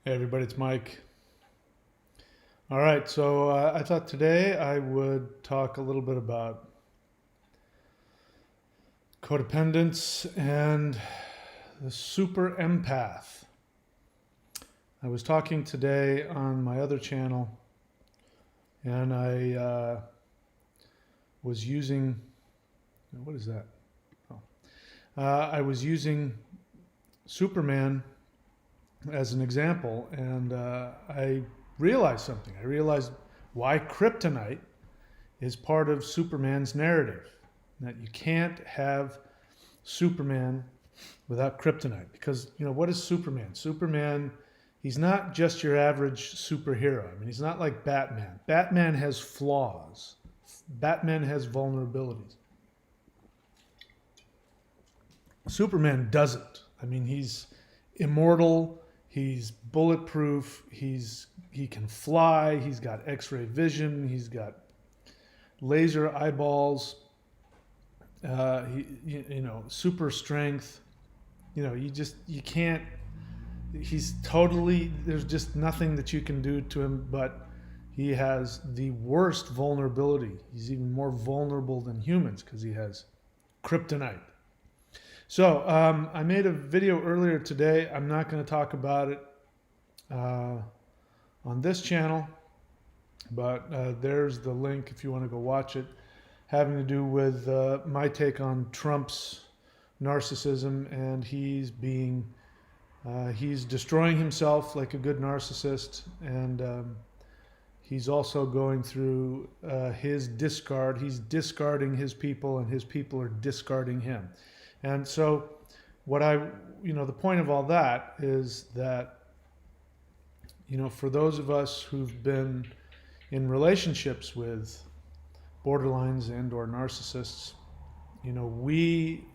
Hey everybody, it's Mike. All right, so I thought today I would talk a little bit about codependence and the super empath. I was talking today on my other channel, and I was using, what is that? Oh. I was using Superman as an example, and I realized something. I realized why Kryptonite is part of Superman's narrative. That you can't have Superman without Kryptonite. Because, what is Superman? Superman, he's not just your average superhero. I mean, he's not like Batman. Batman has flaws, Batman has vulnerabilities. Superman doesn't. I mean, he's immortal. He's bulletproof. He can fly. He's got X-ray vision. He's got laser eyeballs. Super strength. You can't. He's totally. There's just nothing that you can do to him. But he has the worst vulnerability. He's even more vulnerable than humans because he has kryptonite. So I made a video earlier today. I'm not going to talk about it on this channel, but there's the link if you want to go watch it, having to do with my take on Trump's narcissism, and he's destroying himself like a good narcissist, and he's also going through his discard. He's discarding his people, and his people are discarding him. And so the point of all that is that, for those of us who've been in relationships with borderlines and or narcissists, we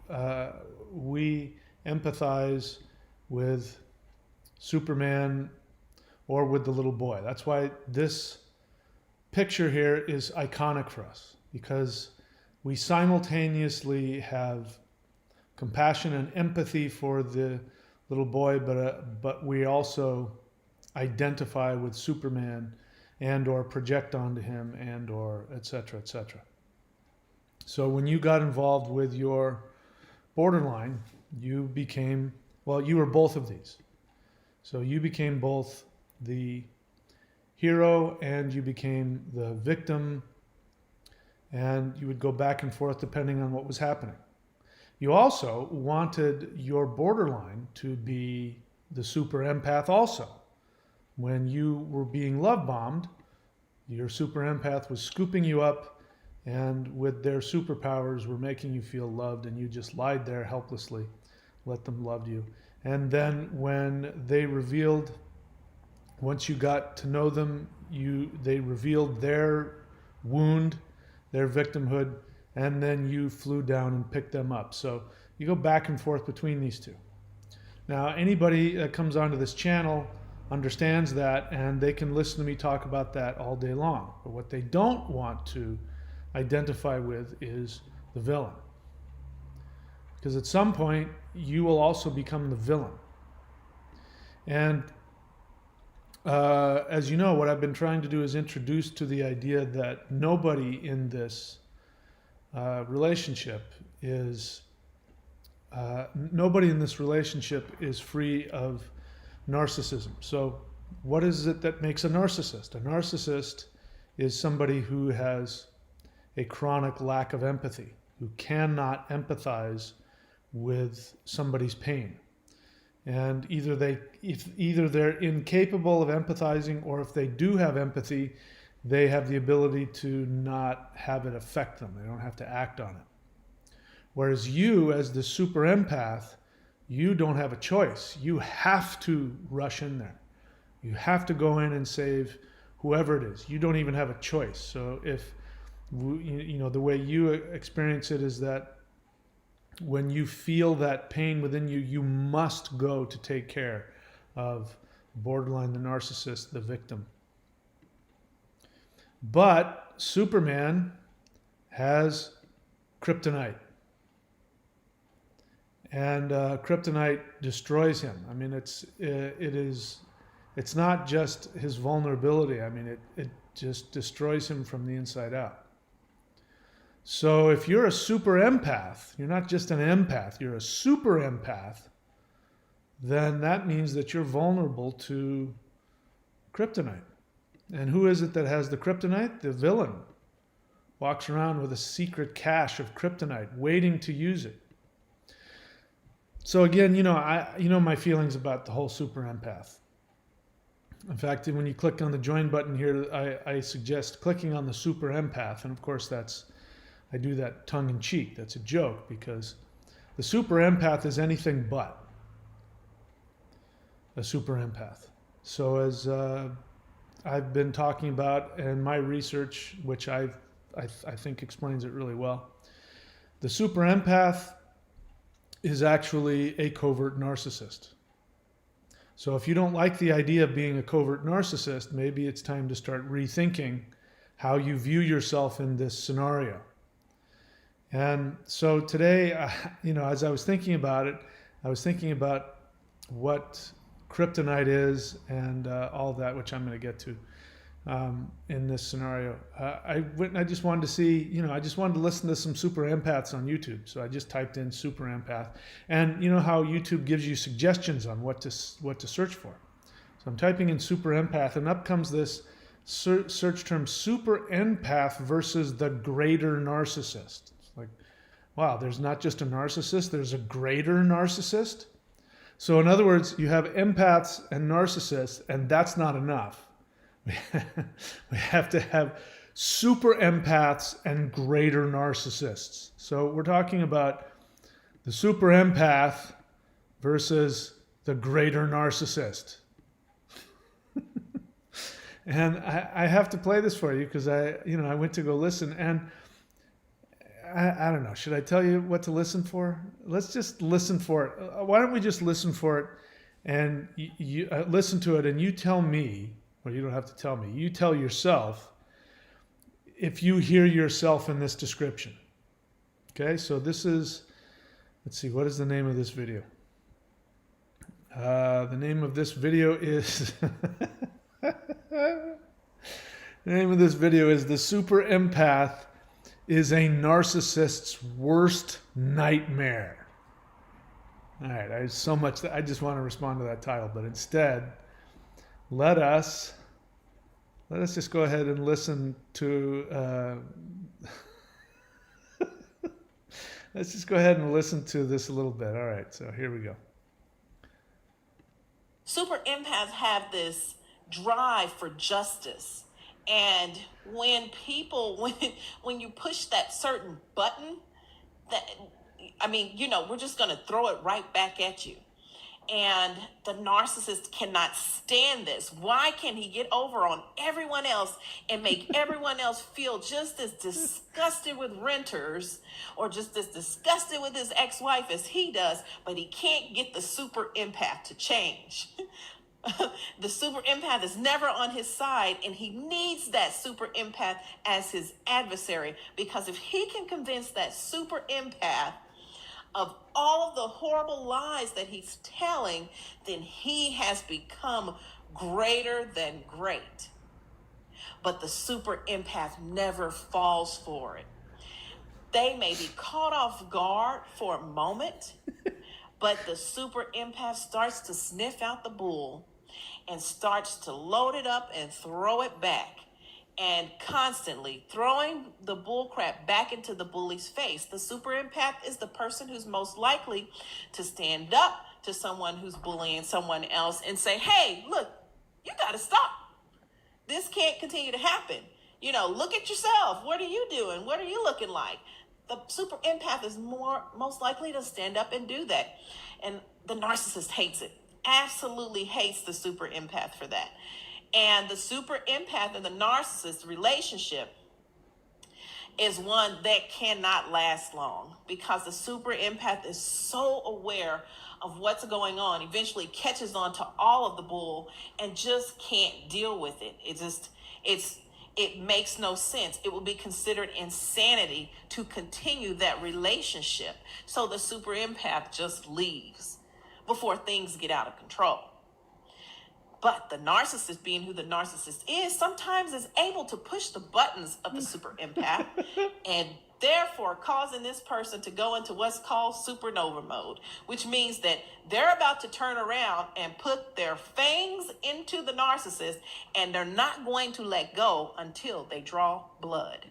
empathize with Superman or with the little boy. That's why this picture here is iconic for us, because we simultaneously have compassion and empathy for the little boy, but we also identify with Superman and or project onto him and or et cetera, et cetera. So when you got involved with your borderline, you were both of these. So you became both the hero and you became the victim, and you would go back and forth depending on what was happening. You also wanted your borderline to be the super empath also. When you were being love bombed, your super empath was scooping you up, and with their superpowers were making you feel loved, and you just lied there helplessly, let them love you. And then when they revealed, once you got to know them, they revealed their wound, their victimhood, and then you flew down and picked them up. So you go back and forth between these two. Now, anybody that comes onto this channel understands that, and they can listen to me talk about that all day long. But what they don't want to identify with is the villain. Because at some point, you will also become the villain. And as you know, what I've been trying to do is introduce to the idea that nobody in this relationship is free of narcissism. So what is it that makes a narcissist? A narcissist is somebody who has a chronic lack of empathy, who cannot empathize with somebody's pain. And either they're incapable of empathizing, or if they do have empathy, they have the ability to not have it affect them. They don't have to act on it. Whereas you, as the super empath, you don't have a choice. You have to rush in there. You have to go in and save whoever it is. You don't even have a choice. So if, the way you experience it is that when you feel that pain within you, you must go to take care of borderline, the narcissist, the victim. But Superman has kryptonite. And kryptonite destroys him. I mean, it is It's not just his vulnerability. I mean, it just destroys him from the inside out. So if you're a super empath, you're not just an empath, you're a super empath, then that means that you're vulnerable to kryptonite. And who is it that has the kryptonite? The villain. Walks around with a secret cache of kryptonite, waiting to use it. So again, you know my feelings about the whole super empath. In fact, when you click on the join button here, I suggest clicking on the super empath. And of course, I do that tongue in cheek. That's a joke, because the super empath is anything but a super empath. So as I've been talking about in my research, which I think explains it really well, the super empath is actually a covert narcissist. So if you don't like the idea of being a covert narcissist, maybe it's time to start rethinking how you view yourself in this scenario. And so today, as I was thinking about it, I was thinking about what kryptonite is and all that, which I'm going to get to in this scenario. I just wanted to see, I just wanted to listen to some super empaths on YouTube. So I just typed in super empath, and you know how YouTube gives you suggestions on what to search for. So I'm typing in super empath, and up comes this search term, super empath versus the greater narcissist. It's like, wow, there's not just a narcissist, there's a greater narcissist. So in other words, you have empaths and narcissists, and that's not enough. We have to have super empaths and greater narcissists. So we're talking about the super empath versus the greater narcissist. And I have to play this for you because I went to go listen, and I don't know. Should I tell you what to listen for? Let's just listen for it. Why don't we just listen for it, and you listen to it, and you tell me. Well, you don't have to tell me. You tell yourself if you hear yourself in this description. Okay, so this is, let's see, what is the name of this video? The name of this video is, the name of this video is The Super Empath is a Narcissist's Worst Nightmare. All right, I just want to respond to that title, but instead, let us just go ahead and listen to let's just go ahead and listen to this a little bit. All right, so here we go. Super empaths have this drive for justice, and when you push that certain button, we're just going to throw it right back at you. And the narcissist cannot stand this. Why can he get over on everyone else and make everyone else feel just as disgusted with renters or just as disgusted with his ex-wife as he does, but he can't get the super empath to change? The super empath is never on his side, and he needs that super empath as his adversary, because if he can convince that super empath of all of the horrible lies that he's telling, then he has become greater than great. But the super empath never falls for it. They may be caught off guard for a moment, but the super empath starts to sniff out the bull and starts to load it up and throw it back, and constantly throwing the bullcrap back into the bully's face. The super empath is the person who's most likely to stand up to someone who's bullying someone else and say, hey, look, you got to stop. This can't continue to happen. Look at yourself. What are you doing? What are you looking like? The super empath is most likely to stand up and do that. And the narcissist hates it. Absolutely hates the super empath for that. And the super empath and the narcissist relationship is one that cannot last long, because the super empath is so aware of what's going on, eventually catches on to all of the bull and just can't deal with it. It makes no sense. It will be considered insanity to continue that relationship. So the super empath just leaves before things get out of control. But the narcissist, being who the narcissist is, sometimes is able to push the buttons of the super empath and therefore causing this person to go into what's called supernova mode, which means that they're about to turn around and put their fangs into the narcissist, and they're not going to let go until they draw blood.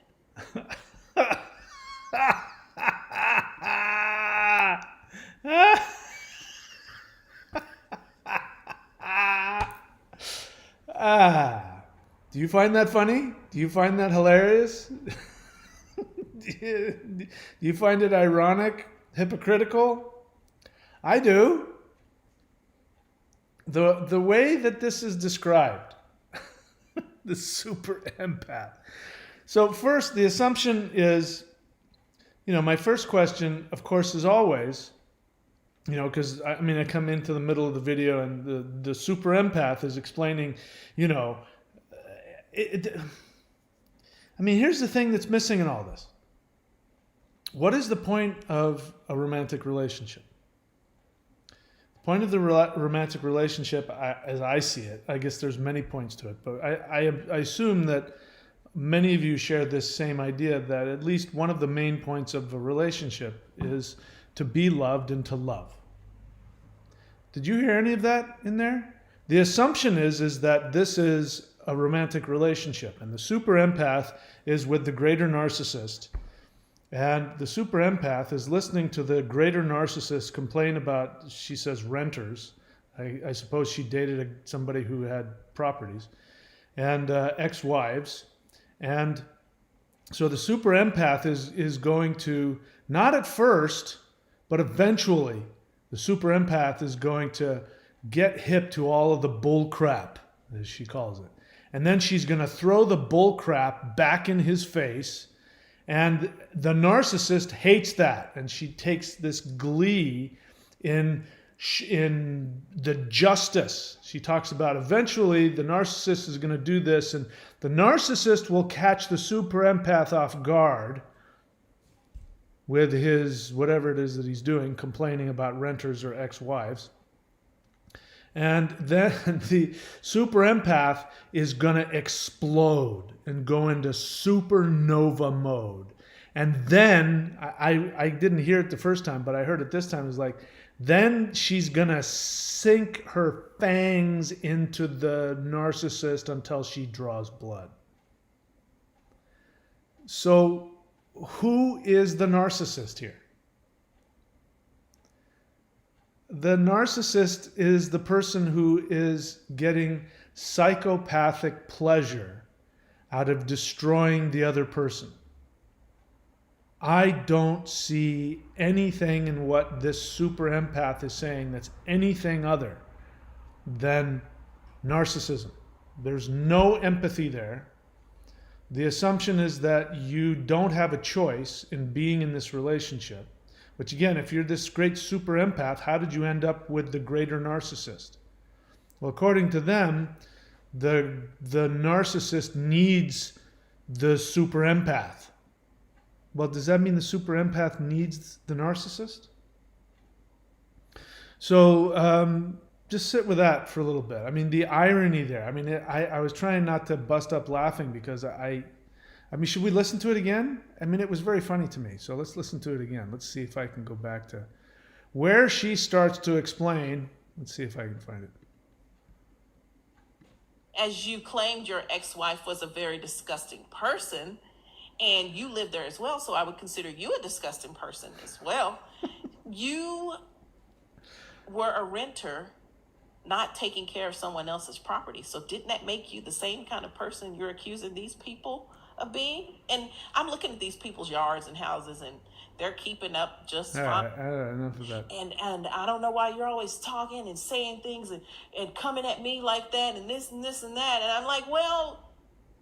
Do you find that funny? Do you find that hilarious? Do you find it ironic, hypocritical? I do. The way that this is described, the super empath. So first, the assumption is, my first question, of course, is always, because I come into the middle of the video and the super empath is explaining, here's the thing that's missing in all this. What is the point of a romantic relationship? The point of the romantic relationship, as I see it, I guess there's many points to it, but I assume that many of you share this same idea that at least one of the main points of a relationship is to be loved and to love. Did you hear any of that in there? The assumption is that this is a romantic relationship, and the super empath is with the greater narcissist, and the super empath is listening to the greater narcissist complain about, she says, renters. I suppose she dated somebody who had properties, and ex-wives. And so the super empath is going to, not at first, but eventually, the super empath is going to get hip to all of the bull crap, as she calls it. And then she's going to throw the bull crap back in his face. And the narcissist hates that. And she takes this glee in the justice. She talks about eventually the narcissist is going to do this, and the narcissist will catch the super empath off guard with his whatever it is that he's doing, complaining about renters or ex-wives. And then the super empath is going to explode and go into supernova mode. And then, I didn't hear it the first time, but I heard it this time. It's like, then she's going to sink her fangs into the narcissist until she draws blood. So, who is the narcissist here? The narcissist is the person who is getting psychopathic pleasure out of destroying the other person. I don't see anything in what this super empath is saying that's anything other than narcissism. There's no empathy there. The assumption is that you don't have a choice in being in this relationship. Which again, if you're this great super empath, how did you end up with the greater narcissist? Well, according to them, the narcissist needs the super empath. Well, does that mean the super empath needs the narcissist? So just sit with that for a little bit. The irony there. I was trying not to bust up laughing because should we listen to it again? It was very funny to me. So let's listen to it again. Let's see if I can go back to where she starts to explain. Let's see if I can find it. As you claimed your ex-wife was a very disgusting person, and you lived there as well, so I would consider you a disgusting person as well. You were a renter, not taking care of someone else's property. So didn't that make you the same kind of person you're accusing these people of being? And I'm looking at these people's yards and houses, and they're keeping up just fine. Enough of that. And I don't know why you're always talking and saying things and coming at me like that and this and this and that. And I'm like, well,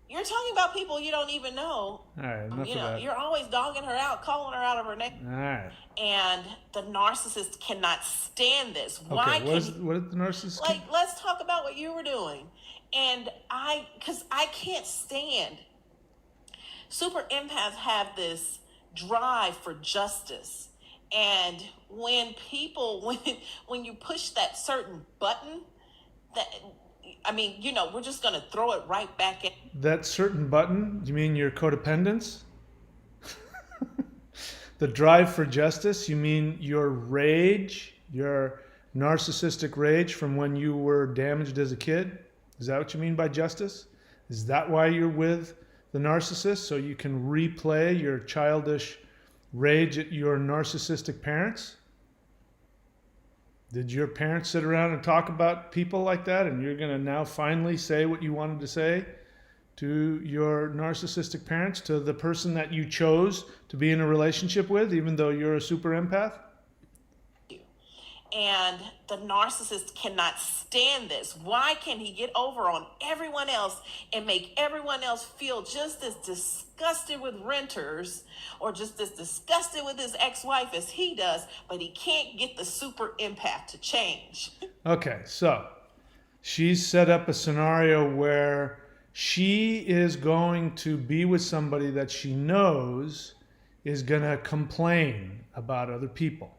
you're talking about people you don't even know. All right, enough of that. You're always dogging her out, calling her out of her name. All right. And the narcissist cannot stand this. Why? What is the narcissist? Let's talk about what you were doing. And because I can't stand. Super empaths have this drive for justice. And when you push that certain button, that I mean, we're just going to throw it right back at That certain button, you mean your codependence? The drive for justice, you mean your rage, your narcissistic rage from when you were damaged as a kid? Is that what you mean by justice? Is that why you're with the narcissist? So you can replay your childish rage at your narcissistic parents? Did your parents sit around and talk about people like that, and you're going to now finally say what you wanted to say to your narcissistic parents, to the person that you chose to be in a relationship with, even though you're a super empath? you. And the narcissist cannot stand this. Why can he get over on everyone else and make everyone else feel just as disgusted with renters or just as disgusted with his ex-wife as he does, but he can't get the super empath to change? Okay, so she's set up a scenario where she is going to be with somebody that she knows is going to complain about other people.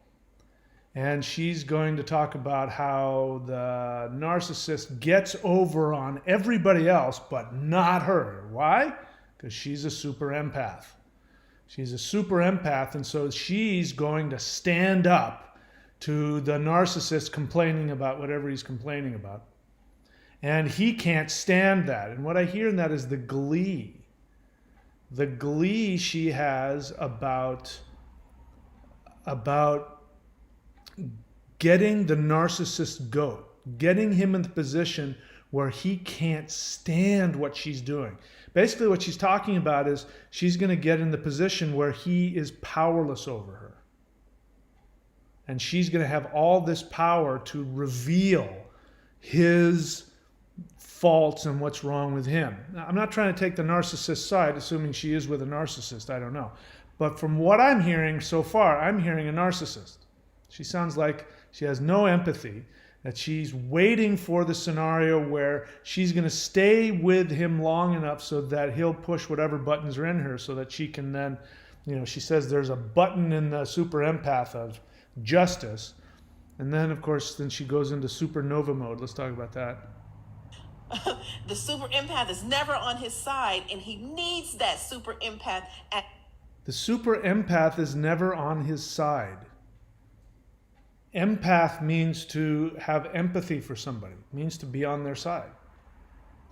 And she's going to talk about how the narcissist gets over on everybody else, but not her. Why? Because she's a super empath. She's a super empath, and so she's going to stand up to the narcissist complaining about whatever he's complaining about. And he can't stand that. And what I hear in that is the glee. The glee she has about getting the narcissist goat, getting him in the position where he can't stand what she's doing. Basically what she's talking about is she's going to get in the position where he is powerless over her. And she's going to have all this power to reveal his faults and what's wrong with him. Now, I'm not trying to take the narcissist side, assuming she is with a narcissist. I don't know. But from what I'm hearing so far, I'm hearing a narcissist. She sounds like she has no empathy, that she's waiting for the scenario where she's going to stay with him long enough so that he'll push whatever buttons are in her so that she can then, she says there's a button in the super empath of justice. And then, of course, then she goes into supernova mode. Let's talk about that. The super empath is never on his side, and he needs that super empath. The super empath is never on his side. Empath means to have empathy for somebody, means to be on their side.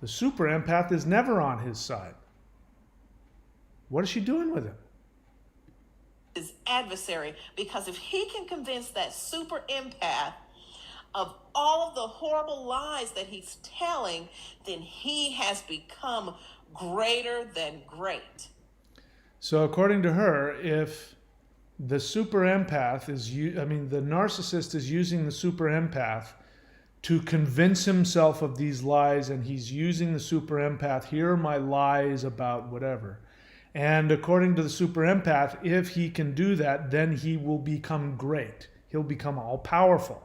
The super empath is never on his side. What is she doing with him? His adversary, because if he can convince that super empath of all of the horrible lies that he's telling, then he has become greater than great. So according to her, if the super empath the narcissist is using the super empath to convince himself of these lies, and he's using the super empath, here are my lies about whatever. And according to the super empath, if he can do that, then he will become great. He'll become all powerful.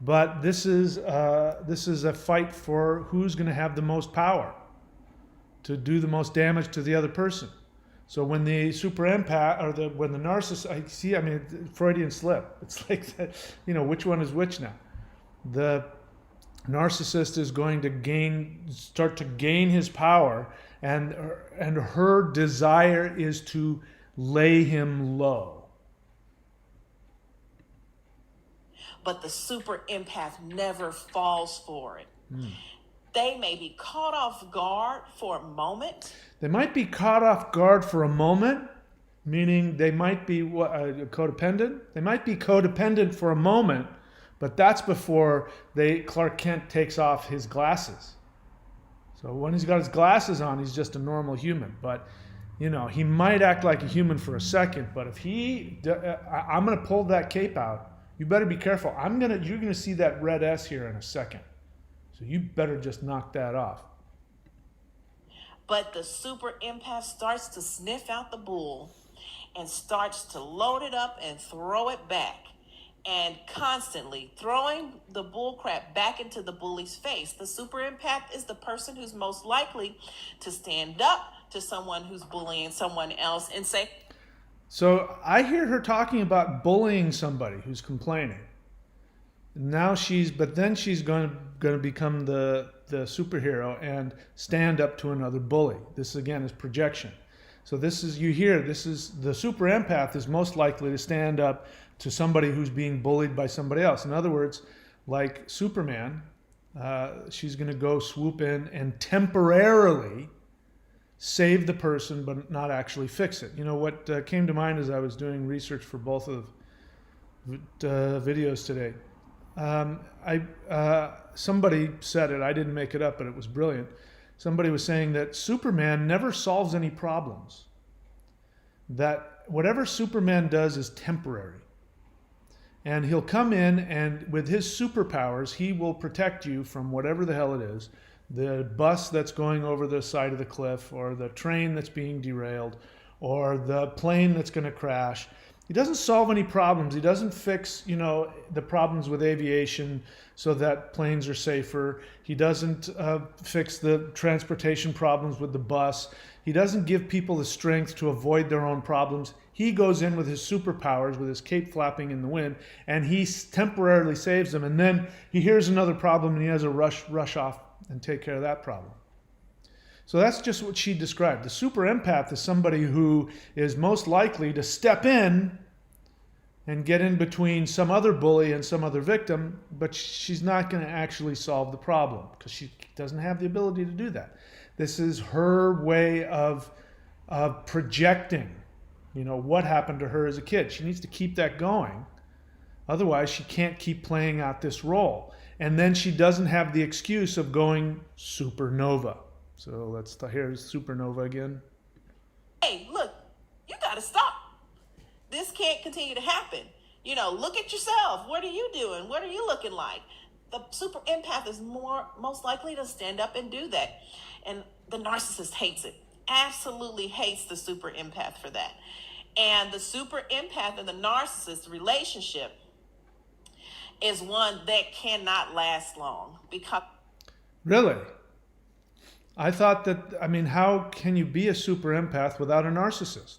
But this is a fight for who's going to have the most power to do the most damage to the other person. So when the super empath when the narcissist, Freudian slip. It's like that, which one is which now? The narcissist is going to start to gain his power, and her desire is to lay him low. But the super empath never falls for it. They may be caught off guard for a moment. They might be caught off guard for a moment, meaning they might be codependent. They might be codependent for a moment, but that's before Clark Kent takes off his glasses. So when he's got his glasses on, he's just a normal human. But, he might act like a human for a second, but if I'm going to pull that cape out, you better be careful. You're going to see that red S here in a second. So you better just knock that off. But the super empath starts to sniff out the bull and starts to load it up and throw it back, and constantly throwing the bull crap back into the bully's face. The super empath is the person who's most likely to stand up to someone who's bullying someone else and say, so I hear her talking about bullying somebody who's complaining. Now but then she's going to become the the superhero and stand up to another bully. This again is projection. So this is, you hear, this is the super empath is most likely to stand up to somebody who's being bullied by somebody else. In other words, like Superman, she's going to go swoop in and temporarily save the person, but not actually fix it. You know, what came to mind as I was doing research for both of the videos today, somebody said it, I didn't make it up, but it was brilliant. Somebody was saying that Superman never solves any problems. That whatever Superman does is temporary. And he'll come in and with his superpowers, he will protect you from whatever the hell it is. The bus that's going over the side of the cliff, or the train that's being derailed, or the plane that's going to crash. He doesn't solve any problems. He doesn't fix, you know, the problems with aviation so that planes are safer. He doesn't fix the transportation problems with the bus. He doesn't give people the strength to avoid their own problems. He goes in with his superpowers, with his cape flapping in the wind, and he temporarily saves them. And then he hears another problem and he has a rush off and take care of that problem. So that's just what she described. The super empath is somebody who is most likely to step in and get in between some other bully and some other victim, but she's not going to actually solve the problem because she doesn't have the ability to do that. This is her way of projecting, you know, what happened to her as a kid. She needs to keep that going. Otherwise, she can't keep playing out this role. And then she doesn't have the excuse of going supernova. So here's Supernova again. Hey, look, you got to stop. This can't continue to happen. You know, look at yourself. What are you doing? What are you looking like? The super empath is most likely to stand up and do that. And the narcissist hates it. Absolutely hates the super empath for that. And the super empath and the narcissist relationship is one that cannot last long because... Really? I thought that, I mean, how can you be a super empath without a narcissist?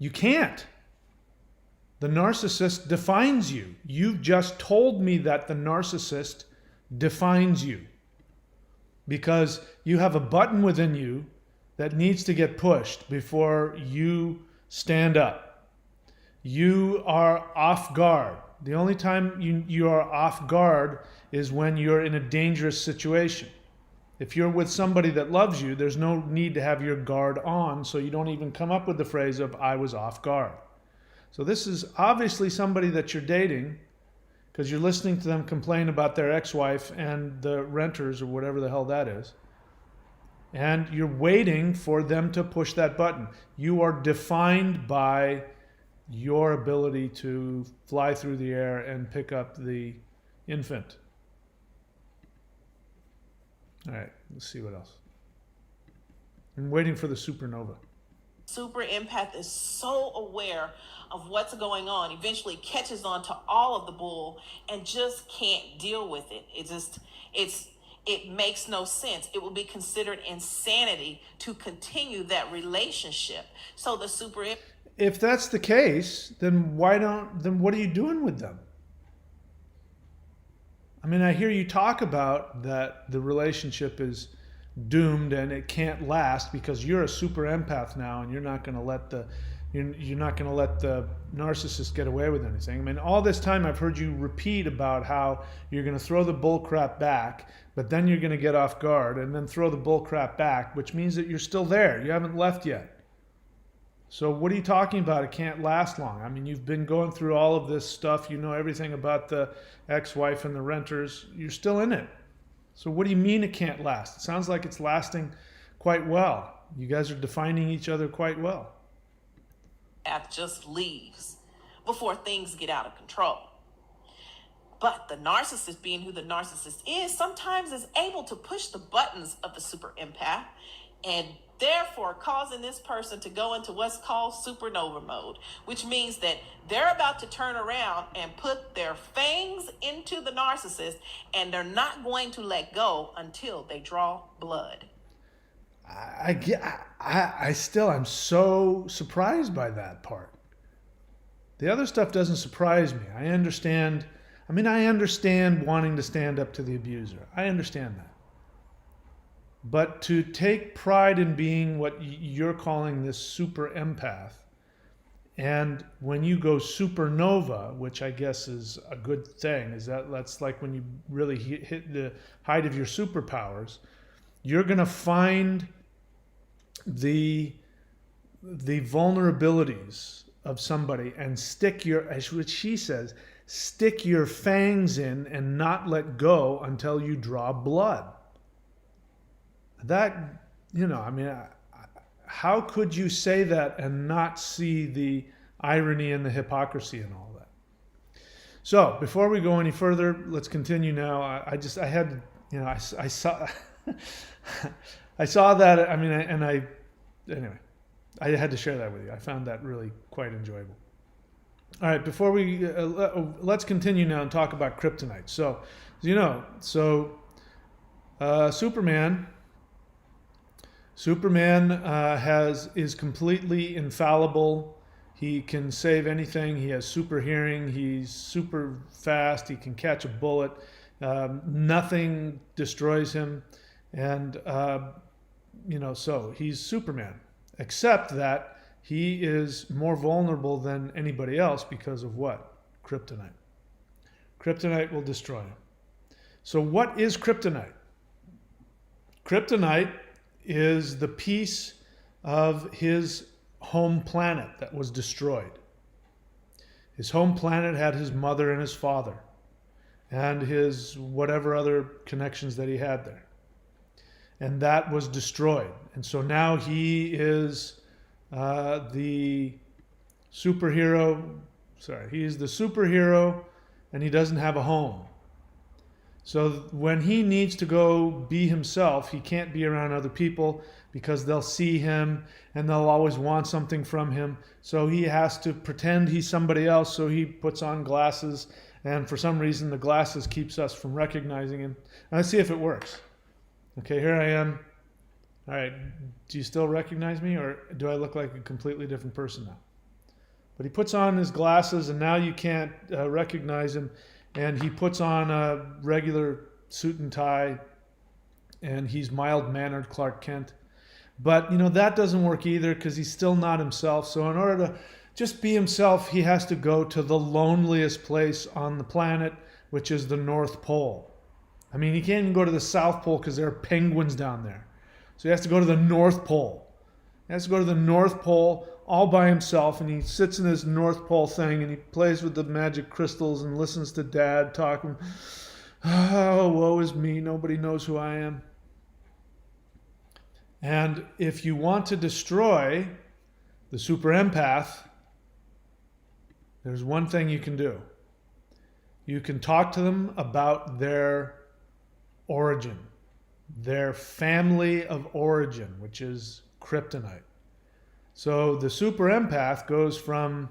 You can't. The narcissist defines you. You've just told me that the narcissist defines you because you have a button within you that needs to get pushed before you stand up. You are off guard. The only time you are off guard is when you're in a dangerous situation. If you're with somebody that loves you, there's no need to have your guard on, so you don't even come up with the phrase of, I was off guard. So this is obviously somebody that you're dating because you're listening to them complain about their ex-wife and the renters or whatever the hell that is. And you're waiting for them to push that button. You are defined by your ability to fly through the air and pick up the infant. All right, let's see what else. I'm waiting for the supernova. Super empath is so aware of what's going on, eventually catches on to all of the bull and just can't deal with it. It makes no sense. It will be considered insanity to continue that relationship. So the super... If that's the case, then what are you doing with them? I mean, I hear you talk about that the relationship is doomed and it can't last because you're a super empath now and you're not going to let the narcissist get away with anything. I mean, all this time I've heard you repeat about how you're going to throw the bull crap back, but then you're going to get off guard and then throw the bull crap back, which means that you're still there. You haven't left yet. So what are you talking about? It can't last long. I mean, you've been going through all of this stuff. You know everything about the ex-wife and the renters. You're still in it. So what do you mean it can't last? It sounds like it's lasting quite well. You guys are defining each other quite well. Just leaves before things get out of control. But the narcissist, being who the narcissist is, sometimes is able to push the buttons of the super empath and therefore causing this person to go into what's called supernova mode, which means that they're about to turn around and put their fangs into the narcissist, and they're not going to let go until they draw blood. I'm so surprised by that part. The other stuff doesn't surprise me. I understand wanting to stand up to the abuser. I understand that. but to take pride in being what you're calling this super empath. And when you go supernova, which I guess is a good thing, that's like when you really hit the height of your superpowers, you're going to find the vulnerabilities of somebody and stick your, as what she says, stick your fangs in and not let go until you draw blood. That, I mean, how could you say that and not see the irony and the hypocrisy and all that? So before we go any further, let's continue now. I had, I saw, I saw that. I mean, anyway, I had to share that with you. I found that really quite enjoyable. All right, before we, let's continue now and talk about Kryptonite. So, Superman is completely infallible. He can save anything. He has super hearing. He's super fast. He can catch a bullet. Nothing destroys him. And, so he's Superman. Except that he is more vulnerable than anybody else because of what? Kryptonite. Kryptonite will destroy him. So what is Kryptonite? Kryptonite is the piece of his home planet that was destroyed. His home planet had his mother and his father and his whatever other connections that he had there. And that was destroyed. And so now he is the superhero. He is the superhero and he doesn't have a home. So when he needs to go be himself, he can't be around other people because they'll see him and they'll always want something from him. So he has to pretend he's somebody else. So he puts on glasses, and for some reason the glasses keeps us from recognizing him. And let's see if it works. Okay, here I am. All right, do you still recognize me, or do I look like a completely different person now? But he puts on his glasses and now you can't recognize him. And he puts on a regular suit and tie, and he's mild-mannered Clark Kent. But, that doesn't work either because he's still not himself. So in order to just be himself, he has to go to the loneliest place on the planet, which is the North Pole. I mean, he can't even go to the South Pole because there are penguins down there. So he has to go to the North Pole. He has to go to the North Pole all by himself, and he sits in his North Pole thing and he plays with the magic crystals and listens to Dad talking. Oh, woe is me, nobody knows who I am. And if you want to destroy the super empath, there's one thing you can do. You can talk to them about their origin, their family of origin, which is Kryptonite. So the super empath goes from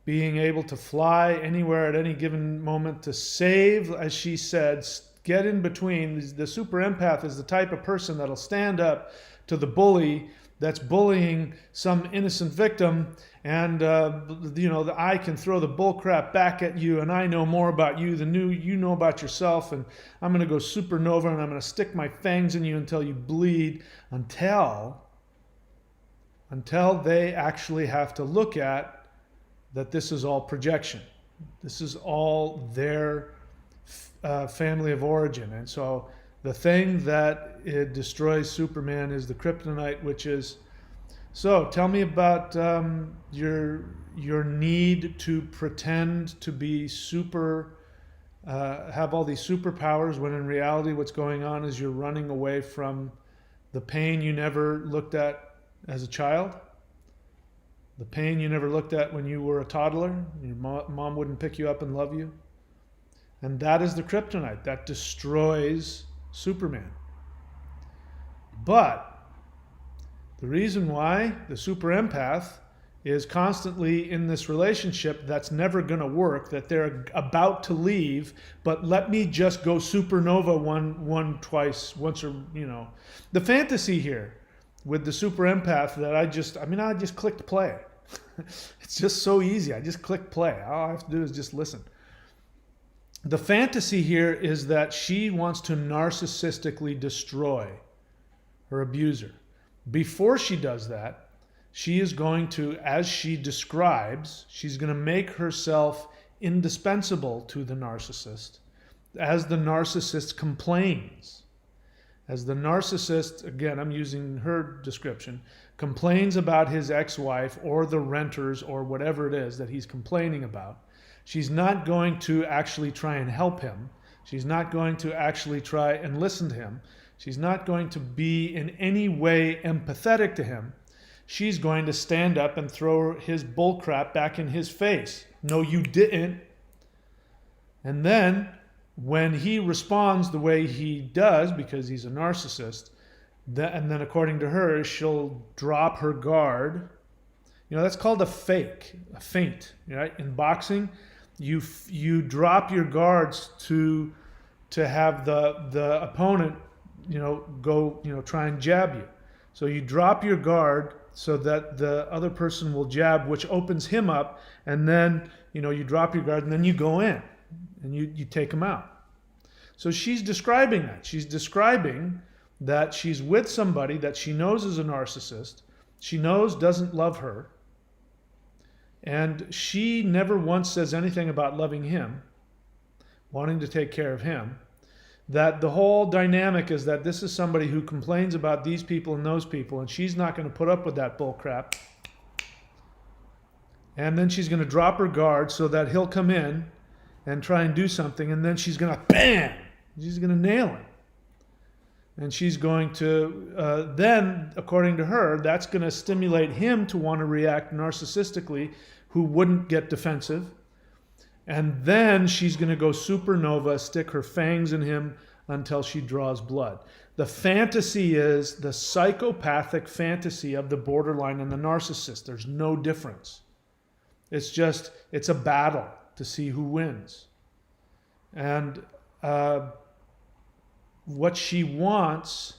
being able to fly anywhere at any given moment to save, as she said, get in between. The super empath is the type of person that'll stand up to the bully that's bullying some innocent victim, and I can throw the bullcrap back at you, and I know more about you than you know about yourself, and I'm going to go supernova, and I'm going to stick my fangs in you until you bleed, until they actually have to look at that this is all projection. This is all their family of origin. And so the thing that it destroys Superman is the Kryptonite, which is, so tell me about your need to pretend to be have all these superpowers, when in reality what's going on is you're running away from the pain you never looked at as a child, the pain you never looked at when you were a toddler, your mom wouldn't pick you up and love you. And that is the Kryptonite that destroys Superman. But the reason why the super empath is constantly in this relationship that's never going to work, that they're about to leave, but let me just go supernova once, or the fantasy here with the super empath that I just clicked play. It's just so easy. I just click play. All I have to do is just listen. the fantasy here is that she wants to narcissistically destroy her abuser. Before she does that, she is going to, as she describes, she's going to make herself indispensable to the narcissist. As the narcissist complains, as the narcissist, again, I'm using her description, complains about his ex-wife or the renters or whatever it is that he's complaining about, she's not going to actually try and help him. She's not going to actually try and listen to him. She's not going to be in any way empathetic to him. She's going to stand up and throw his bullcrap back in his face. No, you didn't. And then when he responds the way he does, because he's a narcissist, and then according to her, she'll drop her guard. You know, that's called a feint, right? In boxing, you drop your guards to have the opponent, go, try and jab you. So you drop your guard so that the other person will jab, which opens him up, and then, you drop your guard and then you go in and you take him out. So she's describing that. She's describing that she's with somebody that she knows is a narcissist, she knows doesn't love her, and she never once says anything about loving him, wanting to take care of him. That the whole dynamic is that this is somebody who complains about these people and those people, and she's not going to put up with that bull crap. And then she's going to drop her guard so that he'll come in and try and do something, and then she's going to bam! She's going to nail him. And she's going to, then, according to her, that's going to stimulate him to want to react narcissistically, who wouldn't get defensive. And then she's going to go supernova, stick her fangs in him until she draws blood. The fantasy is the psychopathic fantasy of the borderline and the narcissist. There's no difference. It's a battle to see who wins. And what she wants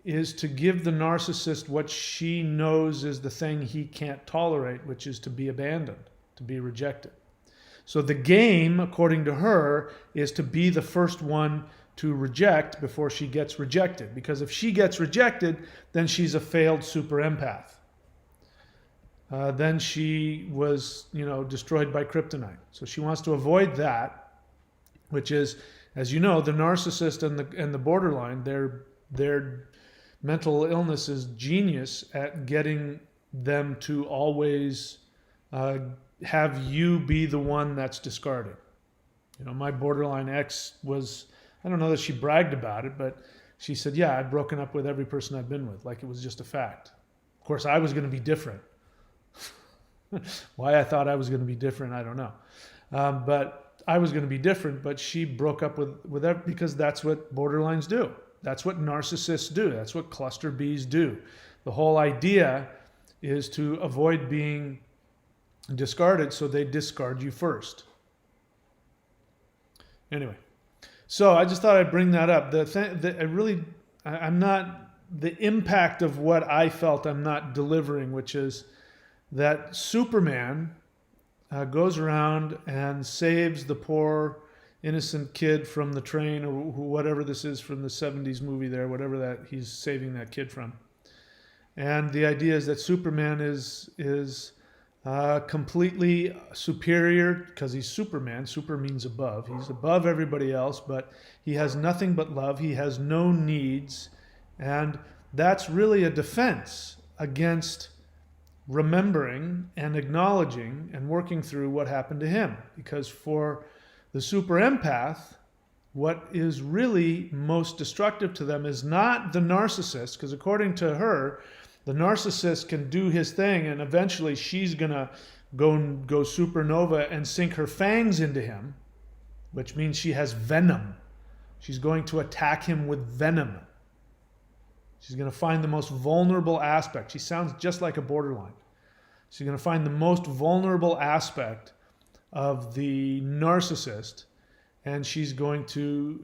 is to give the narcissist what she knows is the thing he can't tolerate, which is to be abandoned, to be rejected. So the game, according to her, is to be the first one to reject before she gets rejected. Because if she gets rejected, then she's a failed super empath. Then she was, destroyed by kryptonite. So she wants to avoid that, which is, as you know, the narcissist and the borderline, their mental illness is genius at getting them to always have you be the one that's discarded. My borderline ex was, I don't know that she bragged about it, but she said, yeah, I've broken up with every person I've been with, like it was just a fact. Of course, I was going to be different. Why I thought I was going to be different, I don't know. But I was going to be different, but she broke up with every, because that's what borderlines do. That's what narcissists do. That's what cluster Bs do. The whole idea is to avoid being discarded, so they discard you first. Anyway, so I just thought I'd bring that up. I'm not, the impact of what I felt I'm not delivering, which is that Superman goes around and saves the poor innocent kid from the train, or whatever this is from the 70s movie there, whatever that he's saving that kid from. And the idea is that Superman is completely superior because he's Superman. Super means above. He's above everybody else, but he has nothing but love. He has no needs. And that's really a defense against remembering and acknowledging and working through what happened to him. Because for the super empath, what is really most destructive to them is not the narcissist, because according to her, the narcissist can do his thing and eventually she's going to go supernova and sink her fangs into him, which means she has venom. She's going to attack him with venom. She's going to find the most vulnerable aspect. She sounds just like a borderline. She's going to find the most vulnerable aspect of the narcissist, and she's going to,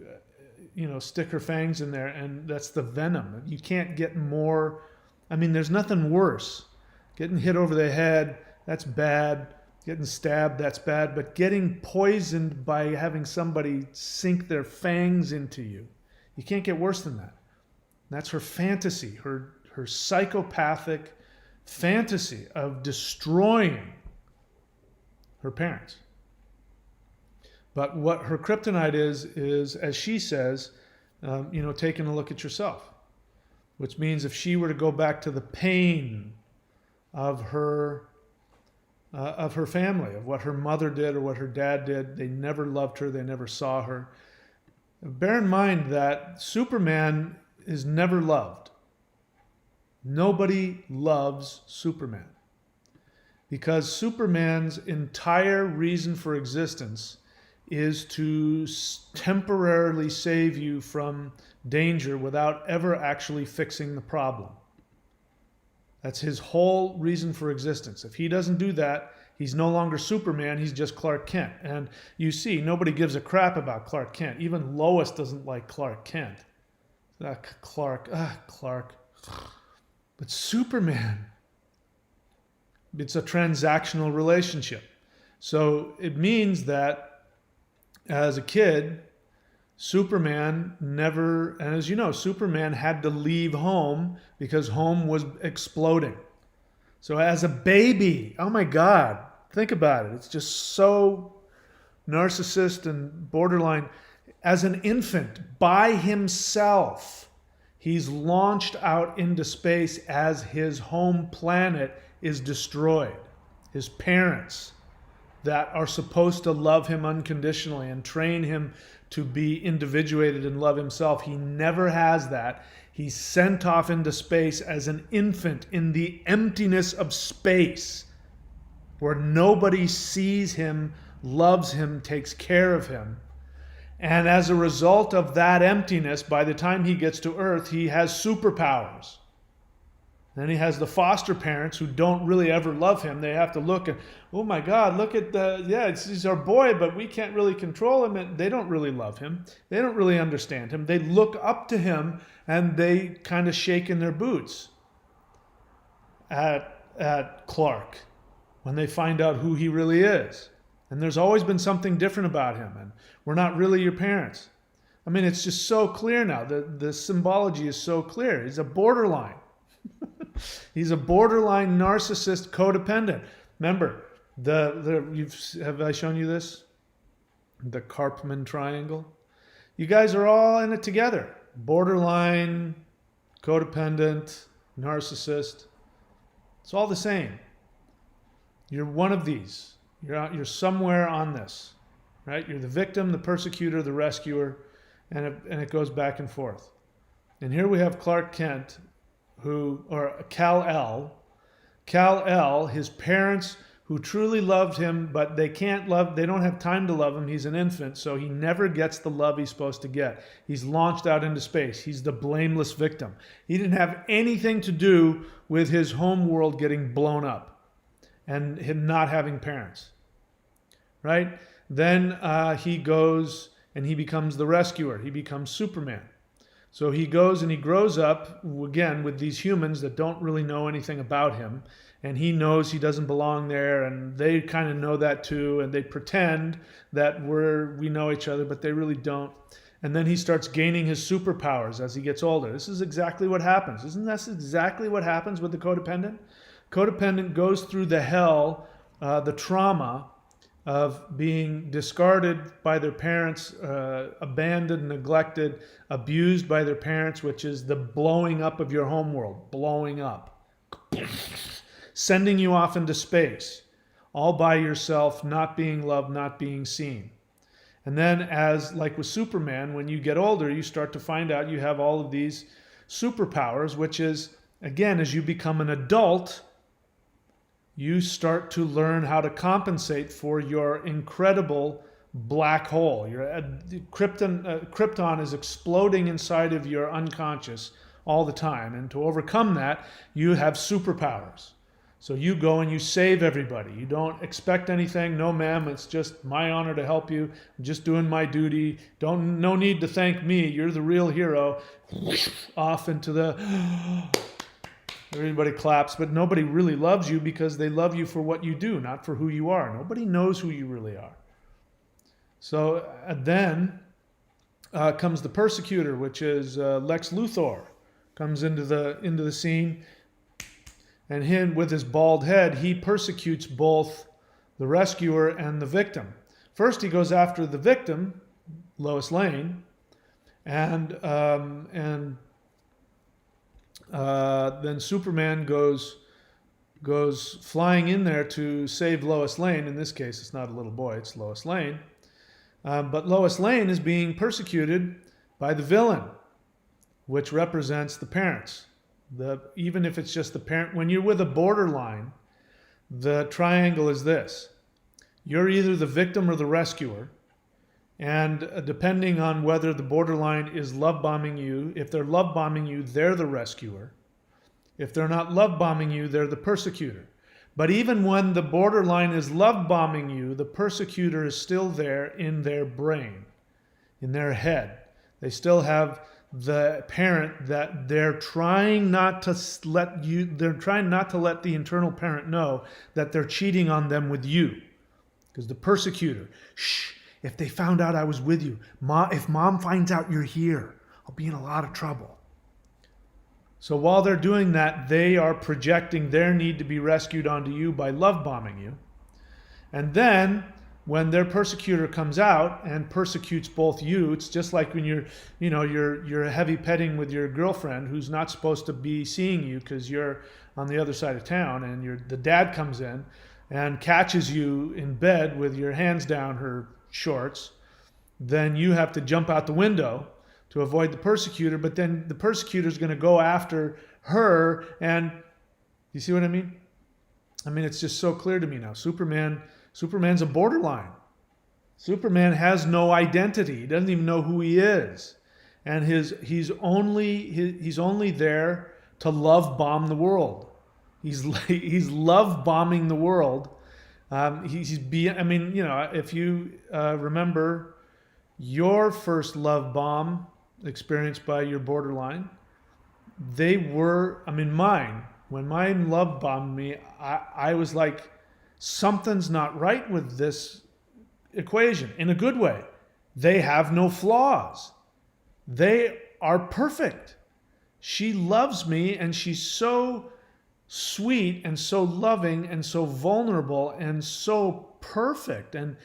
stick her fangs in there, and that's the venom. You can't get more. I mean, there's nothing worse. Getting hit over the head, that's bad. Getting stabbed, that's bad. But getting poisoned by having somebody sink their fangs into you, you can't get worse than that. That's her fantasy, her psychopathic fantasy of destroying her parents. But what her kryptonite is, as she says, taking a look at yourself. Which means if she were to go back to the pain of her family, of what her mother did or what her dad did, they never loved her, they never saw her. Bear in mind that Superman is never loved. Nobody loves Superman. Because Superman's entire reason for existence is to temporarily save you from danger without ever actually fixing the problem. That's his whole reason for existence. If he doesn't do that, he's no longer Superman, he's just Clark Kent. And you see, nobody gives a crap about Clark Kent. Even Lois doesn't like Clark Kent. Clark. But Superman, it's a transactional relationship. So it means that as a kid, Superman never, and as you know, Superman had to leave home because home was exploding. So as a baby, oh my God, think about it. It's just so narcissist and borderline. As an infant, by himself, he's launched out into space as his home planet is destroyed. His parents that are supposed to love him unconditionally and train him to be individuated and love himself. He never has that. He's sent off into space as an infant in the emptiness of space where nobody sees him, loves him, takes care of him. And as a result of that emptiness, by the time he gets to Earth, he has superpowers. Then he has the foster parents who don't really ever love him. They have to look and, oh my God, look at he's our boy, but we can't really control him. And they don't really love him. They don't really understand him. They look up to him and they kind of shake in their boots at Clark when they find out who he really is. And there's always been something different about him. And we're not really your parents. I mean, it's just so clear now. The symbology is so clear. He's a borderline. He's a borderline narcissist codependent. Remember, have I shown you this? The Karpman triangle. You guys are all in it together. Borderline, codependent, narcissist. It's all the same. You're one of these. You're somewhere on this, right? You're the victim, the persecutor, the rescuer, and it goes back and forth. And here we have Clark Kent, or Kal-El, his parents who truly loved him, but they don't have time to love him. He's an infant, so he never gets the love he's supposed to get. He's launched out into space. He's the blameless victim. He didn't have anything to do with his home world getting blown up and him not having parents, right? Then he goes and he becomes the rescuer. He becomes Superman. So he goes and he grows up, again, with these humans that don't really know anything about him. And he knows he doesn't belong there, and they kind of know that too. And they pretend that we know each other, but they really don't. And then he starts gaining his superpowers as he gets older. This is exactly what happens. Isn't this exactly what happens with the codependent? Codependent goes through the hell, the trauma of being discarded by their parents, abandoned, neglected, abused by their parents, which is the blowing up of your home world, blowing up, sending you off into space, all by yourself, not being loved, not being seen. And then like with Superman, when you get older, you start to find out you have all of these superpowers, which is, again, as you become an adult, you start to learn how to compensate for your incredible black hole. Krypton is exploding inside of your unconscious all the time. And to overcome that, you have superpowers. So you go and you save everybody. You don't expect anything. No, ma'am, it's just my honor to help you. I'm just doing my duty. No need to thank me. You're the real hero. Off into the Everybody claps, but nobody really loves you because they love you for what you do, not for who you are. Nobody knows who you really are. So then comes the persecutor, which is Lex Luthor, comes into the scene, and him with his bald head, he persecutes both the rescuer and the victim. First, he goes after the victim, Lois Lane, and then Superman goes flying in there to save Lois Lane. In this case, it's not a little boy; it's Lois Lane. But Lois Lane is being persecuted by the villain, which represents the parents. Even if it's just the parent, when you're with a borderline, the triangle is this. You're either the victim or the rescuer. And depending on whether the borderline is love bombing you, if they're love bombing you, they're the rescuer. If they're not love bombing you, they're the persecutor. But even when the borderline is love bombing you, the persecutor is still there in their brain, in their head. They still have the parent that they're trying not to let the internal parent know that they're cheating on them with you. Because the persecutor, shh, if they found out I was with you, if mom finds out you're here, I'll be in a lot of trouble. So while they're doing that, they are projecting their need to be rescued onto you by love bombing you. And then when their persecutor comes out and persecutes both you, it's just like when you're heavy petting with your girlfriend who's not supposed to be seeing you because you're on the other side of town, and the dad comes in and catches you in bed with your hands down her shorts. Then you have to jump out the window to avoid the persecutor, but then the persecutor is going to go after her, and you see what I mean? I mean, it's just so clear to me now. Superman's a borderline. Superman has no identity. He doesn't even know who he is, and he's only there to love bomb the world. He's love bombing the world. If you remember your first love bomb experienced by your borderline, mine, when mine love bombed me, I was like, something's not right with this equation, in a good way. They have no flaws. They are perfect. She loves me, and she's so sweet and so loving and so vulnerable and so perfect. And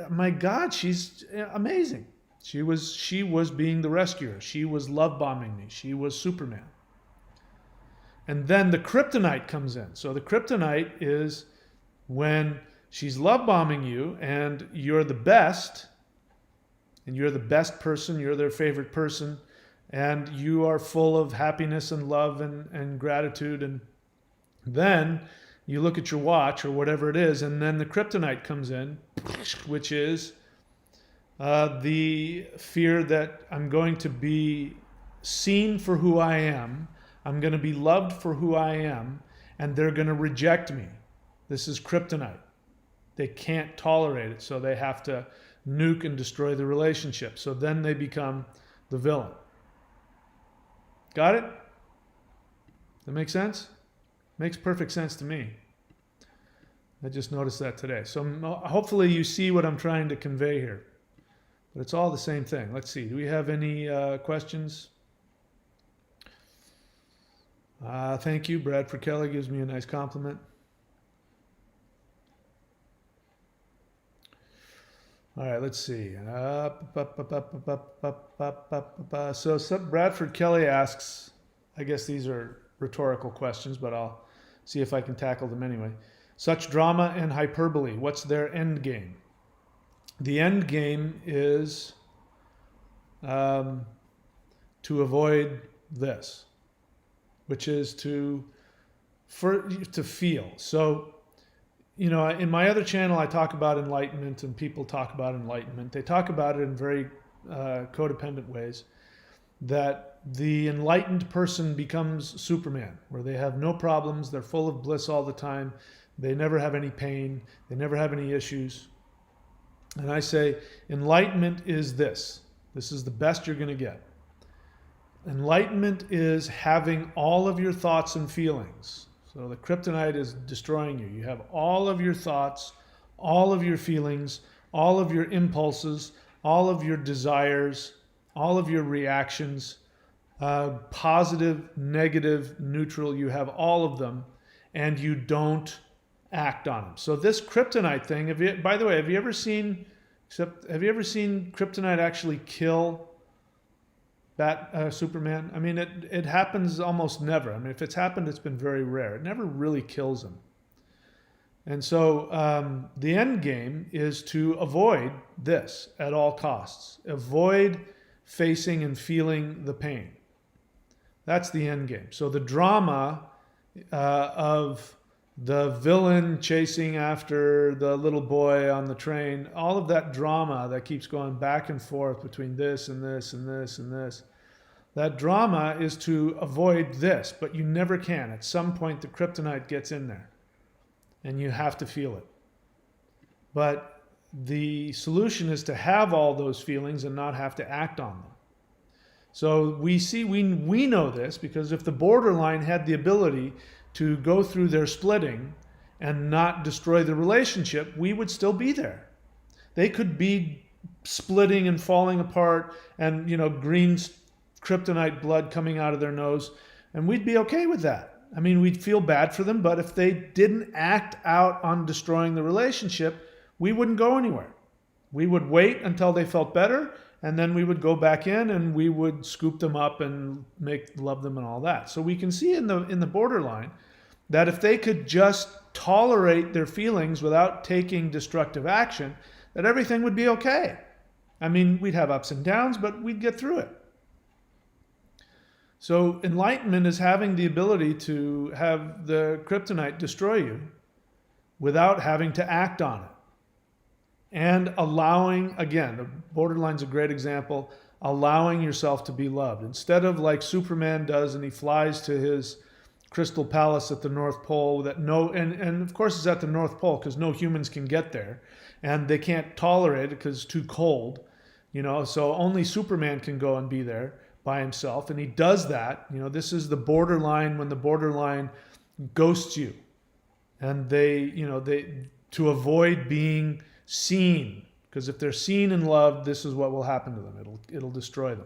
my God, she's amazing. She was being the rescuer. She was love bombing me. She was Superman. And then the Kryptonite comes in. So the Kryptonite is when she's love bombing you and you're the best, and you're the best person, you're their favorite person, and you are full of happiness and love and gratitude. And then you look at your watch or whatever it is, and then the Kryptonite comes in, which is the fear that I'm going to be seen for who I am, I'm going to be loved for who I am, and they're going to reject me. This is Kryptonite. They can't tolerate it, so they have to nuke and destroy the relationship. So then they become the villain. Got it? That make sense? Makes perfect sense to me. I just noticed that today. So hopefully you see what I'm trying to convey here. But it's all the same thing. Let's see. Do we have any questions? Thank you. Bradford Kelly gives me a nice compliment. All right, let's see. So Bradford Kelly asks, I guess these are rhetorical questions, but I'll see if I can tackle them anyway. Such drama and hyperbole, what's their end game? The end game is to avoid this, which is to feel. So, in my other channel, I talk about enlightenment, and people talk about enlightenment. They talk about it in very codependent ways, that the enlightened person becomes Superman, where they have no problems, they're full of bliss all the time, they never have any pain, they never have any issues. And I say, enlightenment is this. This is the best you're going to get. Enlightenment is having all of your thoughts and feelings. So the kryptonite is destroying you. You have all of your thoughts, all of your feelings, all of your impulses, all of your desires, all of your reactions, positive, negative, neutral. You have all of them, and you don't act on them. So this kryptonite thing, by the way, have you ever seen kryptonite actually kill Superman? I mean, it happens almost never. I mean, if it's happened, it's been very rare. It never really kills him. And so the end game is to avoid this at all costs. Avoid facing and feeling the pain. That's the end game. So the drama of the villain chasing after the little boy on the train, all of that drama that keeps going back and forth between this and this and this and this, that drama is to avoid this, but you never can. At some point, the kryptonite gets in there, and you have to feel it. But the solution is to have all those feelings and not have to act on them. So we know this because if the borderline had the ability to go through their splitting and not destroy the relationship, we would still be there. They could be splitting and falling apart and, green kryptonite blood coming out of their nose, and we'd be okay with that. I mean, we'd feel bad for them, but if they didn't act out on destroying the relationship, we wouldn't go anywhere. We would wait until they felt better, and then we would go back in and we would scoop them up and love them and all that. So we can see in the borderline that if they could just tolerate their feelings without taking destructive action, that everything would be okay. I mean, we'd have ups and downs, but we'd get through it. So enlightenment is having the ability to have the kryptonite destroy you without having to act on it. And allowing, again, the borderline's a great example, allowing yourself to be loved. Instead of like Superman does, and he flies to his crystal palace at the North Pole, and of course it's at the North Pole because no humans can get there, and they can't tolerate it because it's too cold, so only Superman can go and be there by himself, and he does that. This is the borderline, when the borderline ghosts you, and they to avoid being seen, because if they're seen and loved, this is what will happen to them. It'll destroy them.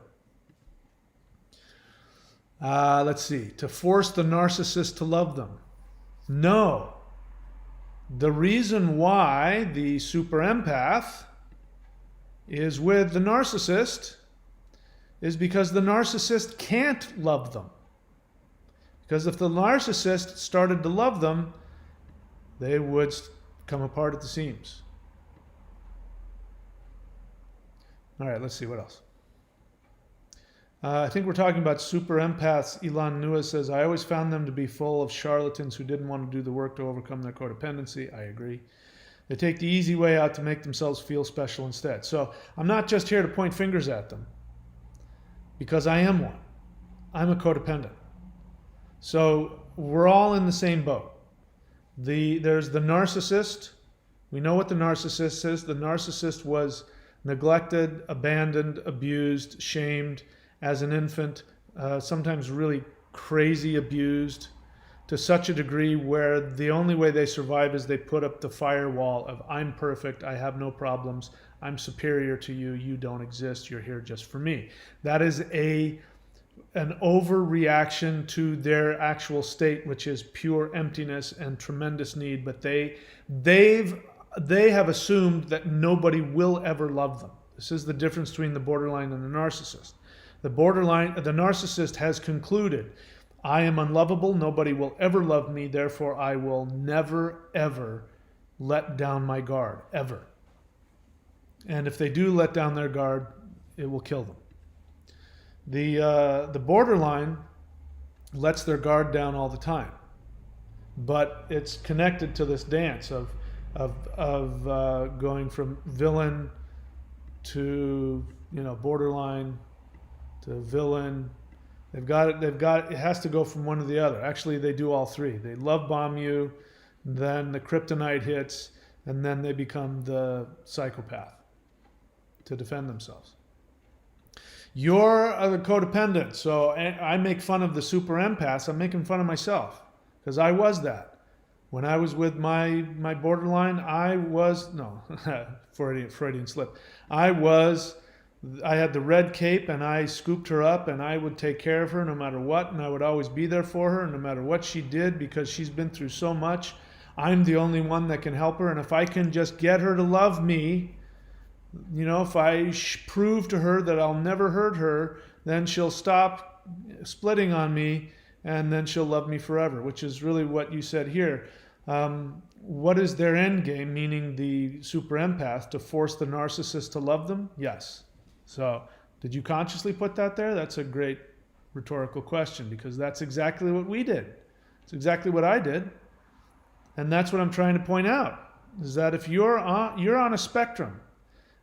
Let's see. To force the narcissist to love them. No. The reason why the super empath is with the narcissist is because the narcissist can't love them. Because if the narcissist started to love them, they would come apart at the seams. All right, let's see what else. I think we're talking about super empaths. Elon Nua says, I always found them to be full of charlatans who didn't want to do the work to overcome their codependency. I agree. They take the easy way out to make themselves feel special instead. So I'm not just here to point fingers at them, because I am one. I'm a codependent. So we're all in the same boat. There's the narcissist. We know what the narcissist is. The narcissist was neglected, abandoned, abused, shamed as an infant, sometimes really crazy abused to such a degree where the only way they survive is they put up the firewall of I'm perfect, I have no problems, I'm superior to you, you don't exist, you're here just for me. That is an overreaction to their actual state, which is pure emptiness and tremendous need, but they have assumed that nobody will ever love them. This is the difference between the borderline and the narcissist. The narcissist has concluded, I am unlovable, nobody will ever love me, therefore I will never, ever let down my guard, ever. And if they do let down their guard, it will kill them. The borderline lets their guard down all the time, but it's connected to this dance of going from villain to borderline to villain. It has to go from one to the other. Actually, they do all three. They love bomb you, then the kryptonite hits, and then they become the psychopath to defend themselves. You're the codependent. So I make fun of the super empaths. I'm making fun of myself because I was that. When I was with my borderline, I was, no, Freudian slip. I had the red cape and I scooped her up and I would take care of her no matter what. And I would always be there for her no matter what she did because she's been through so much. I'm the only one that can help her. And if I can just get her to love me, if I prove to her that I'll never hurt her, then she'll stop splitting on me and then she'll love me forever, which is really what you said here. What is their end game, meaning the super empath, to force the narcissist to love them? Yes. So did you consciously put that there? That's a great rhetorical question because that's exactly what we did. It's exactly what I did. And that's what I'm trying to point out, is that if you're on a spectrum,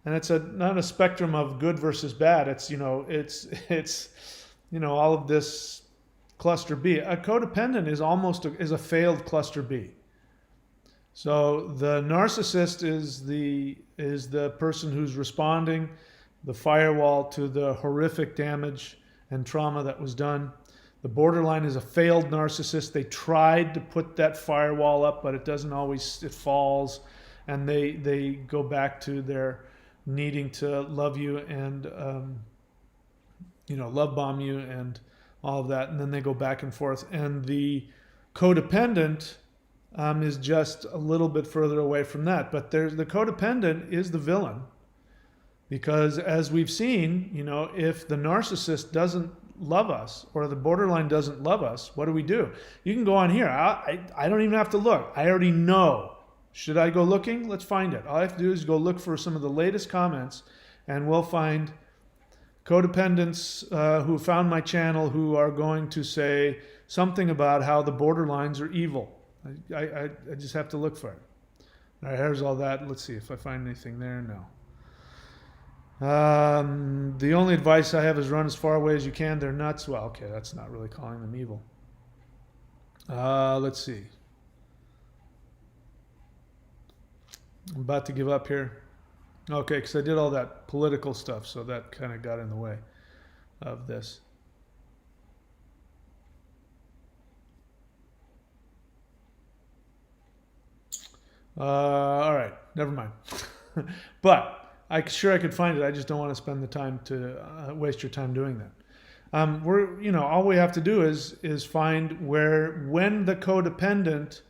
and it's not a spectrum of good versus bad. It's all of this cluster B. A codependent is a failed cluster B. So the narcissist is the person who's responding, the firewall to the horrific damage and trauma that was done. The borderline is a failed narcissist. They tried to put that firewall up, but it doesn't always. It falls, and they go back to their needing to love you and love bomb you and all of that, and then they go back and forth. And the codependent is just a little bit further away from that. But the codependent is the villain, because as we've seen, if the narcissist doesn't love us or the borderline doesn't love us, what do? You can go on here. I don't even have to look. I already know. Should I go looking? Let's find it. All I have to do is go look for some of the latest comments, and we'll find codependents who found my channel who are going to say something about how the borderlines are evil. I just have to look for it. All right, here's all that. Let's see if I find anything there. No. The only advice I have is run as far away as you can. They're nuts. Well, okay, that's not really calling them evil. Let's see. I'm about to give up here. Okay, because I did all that political stuff, so that kind of got in the way of this. All right, never mind. But I could find it. I just don't want to spend the time to waste your time doing that. All we have to do is find when the codependent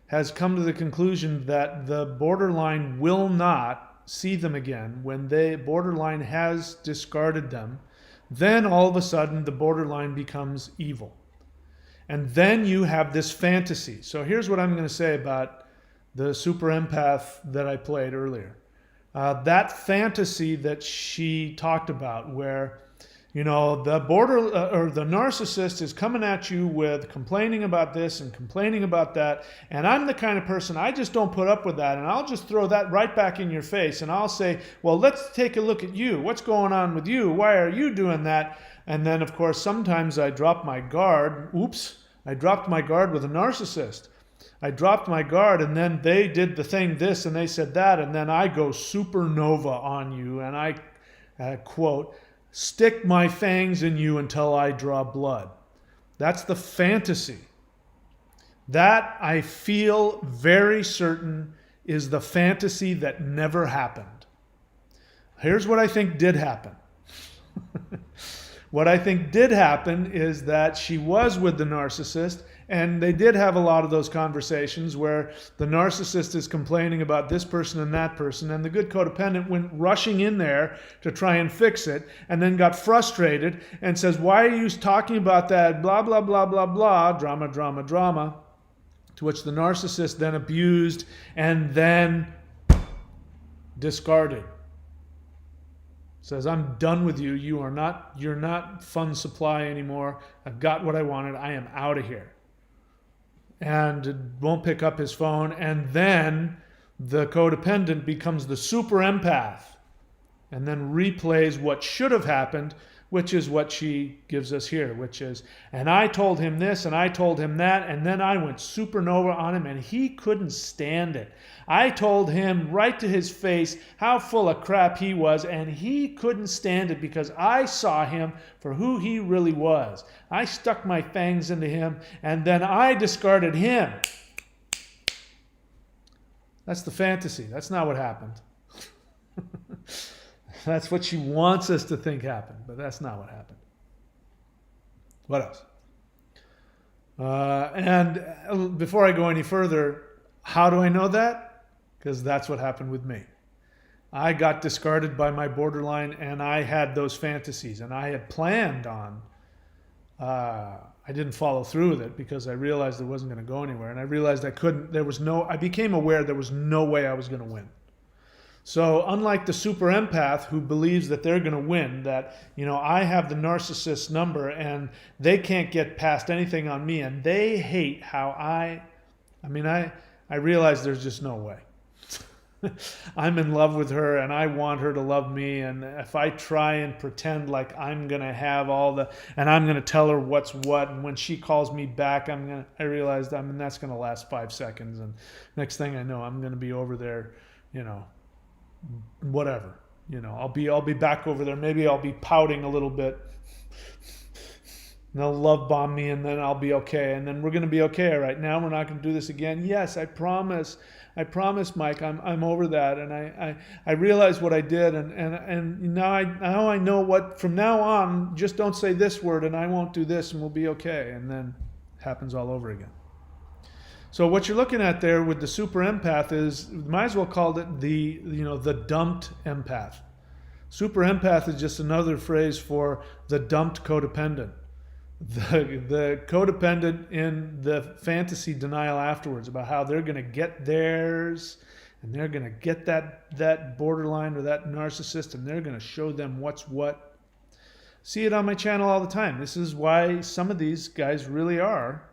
has come to the conclusion that the borderline will not see them again, when the borderline has discarded them, then all of a sudden the borderline becomes evil. And then you have this fantasy. So here's what I'm going to say about the super empath that I played earlier. That fantasy that she talked about, where the the narcissist is coming at you with complaining about this and complaining about that, and I'm the kind of person, I just don't put up with that, and I'll just throw that right back in your face, and I'll say, well, let's take a look at you. What's going on with you? Why are you doing that? And then, of course, sometimes I drop my guard. Oops, I dropped my guard with a narcissist. I dropped my guard, and then they did the thing this, and they said that, and then I go supernova on you, and I quote, stick my fangs in you until I draw blood. That's the fantasy. That, I feel very certain, is the fantasy that never happened. Here's what I think did happen. What I think did happen is that she was with the narcissist, and they did have a lot of those conversations where the narcissist is complaining about this person and that person, and the good codependent went rushing in there to try and fix it, and then got frustrated and says, why are you talking about that? Blah, blah, blah, blah, blah. Drama, drama, drama. To which the narcissist then abused and then discarded. Says, I'm done with you. You're not fun supply anymore. I've got what I wanted. I am out of here. And won't pick up his phone. And then the codependent becomes the super empath and then replays what should have happened which is what she gives us here, which is, and I told him this and I told him that, and then I went supernova on him and he couldn't stand it. I told him right to his face how full of crap he was, and he couldn't stand it because I saw him for who he really was. I stuck my fangs into him and then I discarded him. That's the fantasy. That's not what happened. That's what she wants us to think happened, but that's not what happened. What else? And before I go any further, how do I know that? Because that's what happened with me. I got discarded by my borderline, and I had those fantasies, and I had planned on. I didn't follow through with it because I realized it wasn't going to go anywhere, and I realized I couldn't. I became aware there was no way I was going to win. So unlike the super empath who believes that they're going to win, that, I have the narcissist number and they can't get past anything on me, and they hate how I realize there's just no way. I'm in love with her and I want her to love me, and if I try and pretend like I'm going to have and I'm going to tell her what's what, and when she calls me back, I realized that's going to last 5 seconds, and next thing I know, I'm going to be over there, whatever, I'll be back over there. Maybe I'll be pouting a little bit. And they'll love bomb me, and then I'll be okay. And then we're going to be okay. All right, now we're not going to do this again. Yes, I promise, Mike. I'm over that. And I realized what I did, and now I know what from now on. Just don't say this word, and I won't do this, and we'll be okay. And then it happens all over again. So what you're looking at there with the super empath is, might as well call it the dumped empath. Super empath is just another phrase for the dumped codependent. The codependent in the fantasy denial afterwards about how they're going to get theirs, and they're going to get that borderline or that narcissist, and they're going to show them what's what. See it on my channel all the time. This is why some of these guys really are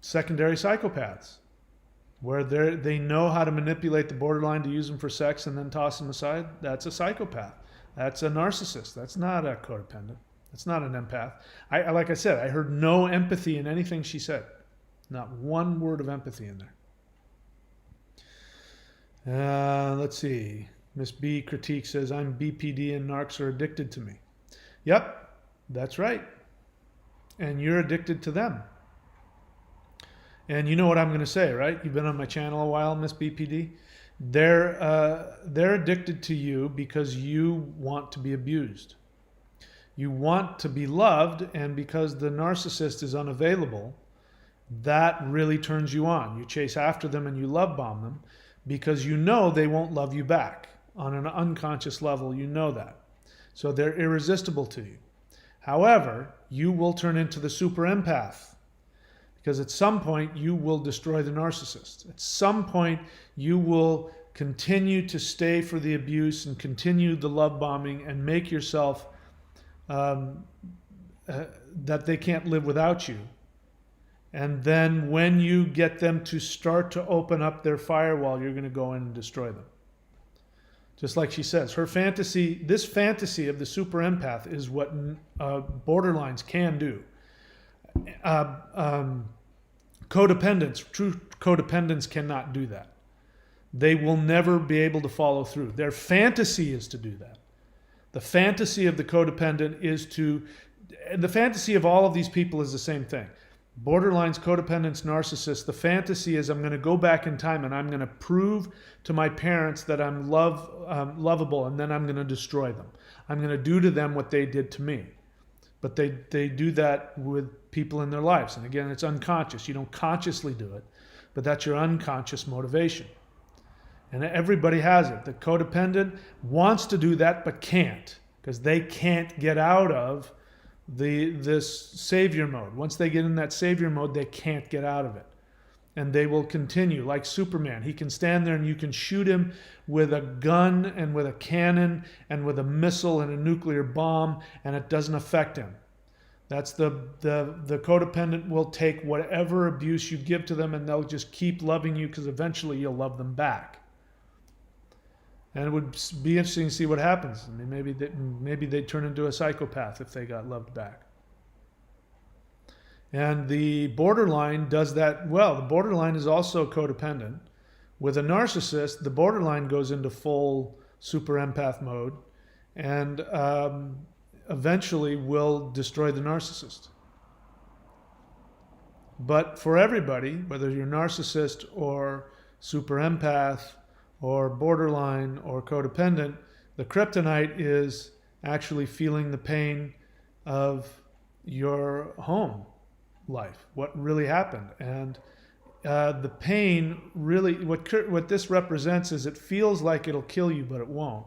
secondary psychopaths, where they know how to manipulate the borderline to use them for sex and then toss them aside. That's a psychopath. That's a narcissist. That's not a codependent. That's not an empath. Like I said, I heard no empathy in anything she said. Not one word of empathy in there. Let's see. Miss B Critique says, I'm BPD and narcs are addicted to me. Yep, that's right. And you're addicted to them. And you know what I'm going to say, right? You've been on my channel a while, Miss BPD. They're addicted to you because you want to be abused. You want to be loved, and because the narcissist is unavailable, that really turns you on. You chase after them and you love bomb them because you know they won't love you back. On an unconscious level, you know that. So they're irresistible to you. However, you will turn into the super empath. Because at some point, you will destroy the narcissist. At some point, you will continue to stay for the abuse and continue the love bombing and make yourself that they can't live without you. And then when you get them to start to open up their firewall, you're going to go in and destroy them. Just like she says, this fantasy of the super empath is what borderlines can do. True codependents cannot do that. They will never be able to follow through. Their fantasy is to do that. The fantasy of the codependent the fantasy of all of these people is the same thing. Borderlines, codependents, narcissists, the fantasy is I'm going to go back in time and I'm going to prove to my parents that I'm lovable, and then I'm going to destroy them. I'm going to do to them what they did to me. But they do that with people in their lives. And again, it's unconscious. You don't consciously do it, but that's your unconscious motivation. And everybody has it. The codependent wants to do that, but can't, because they can't get out of this savior mode. Once they get in that savior mode, they can't get out of it. And they will continue, like Superman. He can stand there and you can shoot him with a gun and with a cannon and with a missile and a nuclear bomb, and it doesn't affect him. That's the codependent will take whatever abuse you give to them, and they'll just keep loving you because eventually you'll love them back. And it would be interesting to see what happens. I mean, maybe they turn into a psychopath if they got loved back. And the borderline does that well. The borderline is also codependent. With a narcissist, the borderline goes into full super empath mode and eventually will destroy the narcissist. But for everybody, whether you're narcissist or super empath or borderline or codependent, the kryptonite is actually feeling the pain of your home life, what really happened. And the pain really, what this represents is it feels like it'll kill you, but it won't,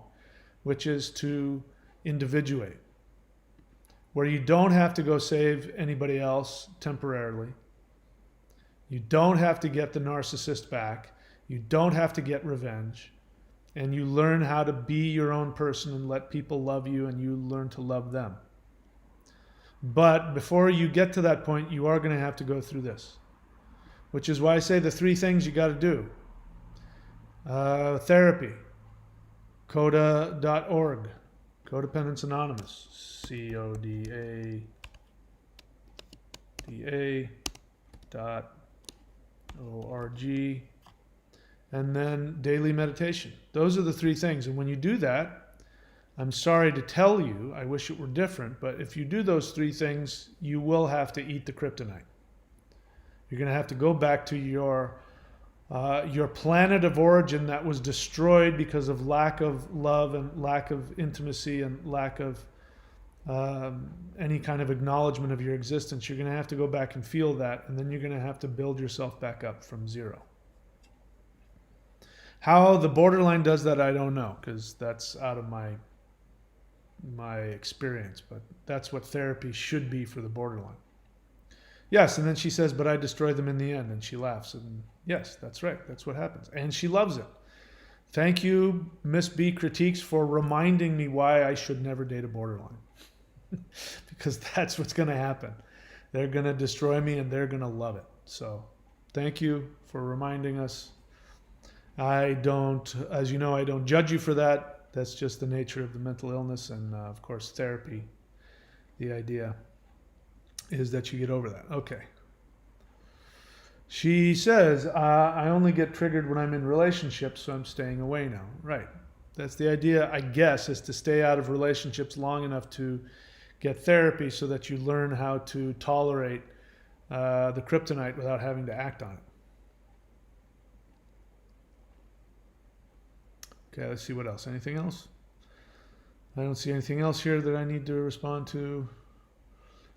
which is to individuate, where you don't have to go save anybody else temporarily. You don't have to get the narcissist back. You don't have to get revenge. And you learn how to be your own person and let people love you, and you learn to love them. But before you get to that point, you are going to have to go through this, which is why I say the 3 things you got to do. Therapy, coda.org, Codependence Anonymous, CODADA.org, and then daily meditation. Those are the 3 things. And when you do that, I'm sorry to tell you, I wish it were different, but if you do those 3 things, you will have to eat the kryptonite. You're going to have to go back to your planet of origin that was destroyed because of lack of love and lack of intimacy and lack of any kind of acknowledgement of your existence. You're going to have to go back and feel that, and then you're going to have to build yourself back up from 0. How the borderline does that, I don't know, because that's out of my experience, but that's what therapy should be for the borderline. Yes, and then she says, but I destroy them in the end, and she laughs. And yes, that's right. That's what happens. And she loves it. Thank you, Miss B Critiques, for reminding me why I should never date a borderline. Because that's what's going to happen. They're going to destroy me, and they're going to love it. So thank you for reminding us. I don't, as you know, I don't judge you for that. That's just the nature of the mental illness. And of course, therapy, the idea is that you get over that. Okay. She says, I only get triggered when I'm in relationships, so I'm staying away now. Right. That's the idea, I guess, is to stay out of relationships long enough to get therapy so that you learn how to tolerate the kryptonite without having to act on it. Okay, let's see what else. Anything else? I don't see anything else here that I need to respond to.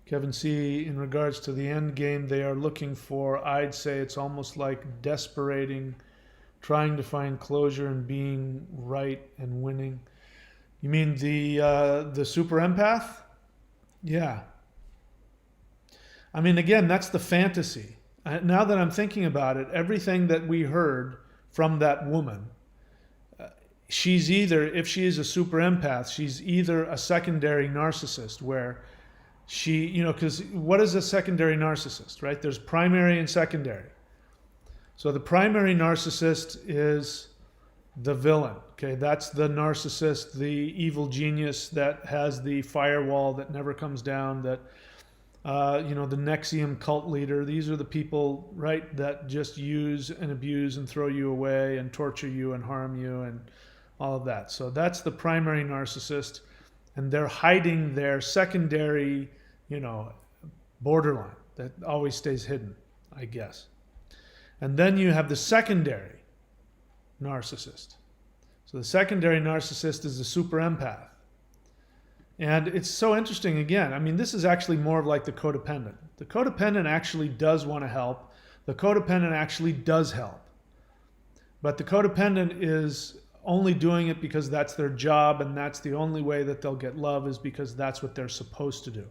Kevin C., in regards to the end game they are looking for, I'd say it's almost like desperating, trying to find closure and being right and winning. You mean the super empath? Yeah. I mean, again, that's the fantasy. Now that I'm thinking about it, everything that we heard from that woman, she's either, if she is a super empath, she's either a secondary narcissist where she, you know, because what is a secondary narcissist, right? There's primary and secondary. So the primary narcissist is the villain, okay? That's the narcissist, the evil genius that has the firewall that never comes down, that, you know, the Nexium cult leader. These are the people, right, that just use and abuse and throw you away and torture you and harm you and all of that. So that's the primary narcissist, and they're hiding their secondary, you know, borderline that always stays hidden, I guess. And then you have the secondary narcissist. So the secondary narcissist is the super empath. And it's so interesting again. I mean, this is actually more of like the codependent. The codependent actually does want to help. The codependent actually does help. But the codependent is only doing it because that's their job, and that's the only way that they'll get love, is because that's what they're supposed to do.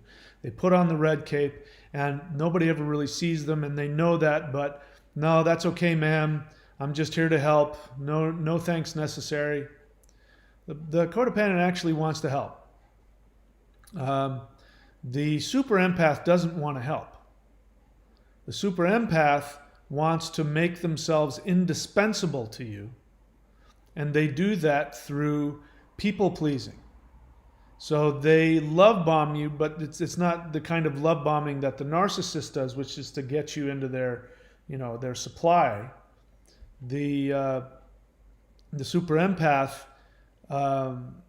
They put on the red cape and nobody ever really sees them, and they know that, but no, that's okay, ma'am. I'm just here to help. No thanks necessary. The codependent actually wants to help. The super empath doesn't want to help. The super empath wants to make themselves indispensable to you And they do that through people pleasing. So they love bomb you, but it's not the kind of love bombing that the narcissist does, which is to get you into their supply. The super empath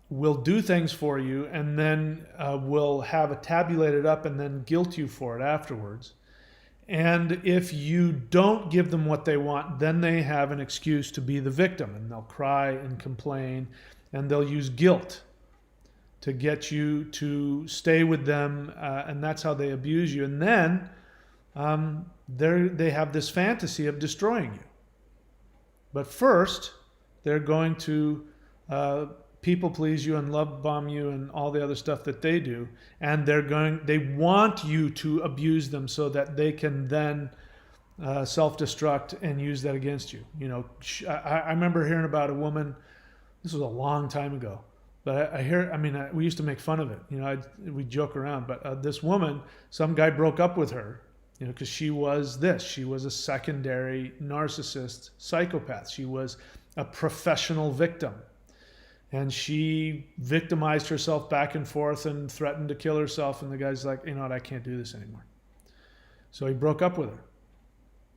will do things for you and then will have it tabulated up and then guilt you for it afterwards. And if you don't give them what they want, then they have an excuse to be the victim, and they'll cry and complain, and they'll use guilt to get you to stay with them, and that's how they abuse you. And then they have this fantasy of destroying you. But first, they're going to people please you and love bomb you and all the other stuff that they do, and they want you to abuse them so that they can then self-destruct and use that against you. I remember hearing about a woman. This was a long time ago. But we used to make fun of it. We joke around. But this woman, some guy broke up with her, because she was a secondary narcissist psychopath. She was a professional victim. And she victimized herself back and forth and threatened to kill herself. And the guy's like, you know what, I can't do this anymore. So he broke up with her.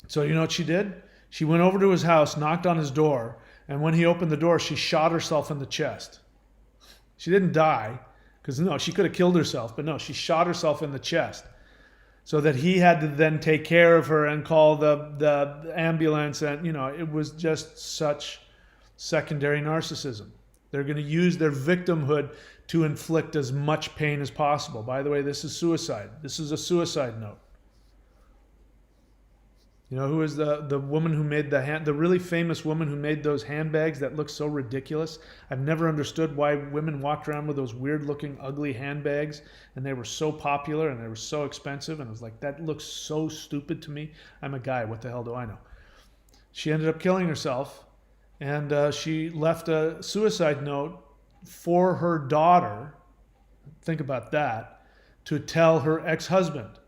So you know what she did? She went over to his house, knocked on his door. And when he opened the door, she shot herself in the chest. She didn't die, because she could have killed herself, but no, she shot herself in the chest so that he had to then take care of her and call the ambulance. And, it was just such secondary narcissism. They're going to use their victimhood to inflict as much pain as possible. By the way, this is suicide. This is a suicide note. Who is the woman who made the really famous woman who made those handbags that look so ridiculous? I've never understood why women walked around with those weird looking ugly handbags, and they were so popular and they were so expensive, and I was like, that looks so stupid to me. I'm a guy, what the hell do I know? She ended up killing herself, and she left a suicide note for her daughter, think about that, to tell her ex-husband.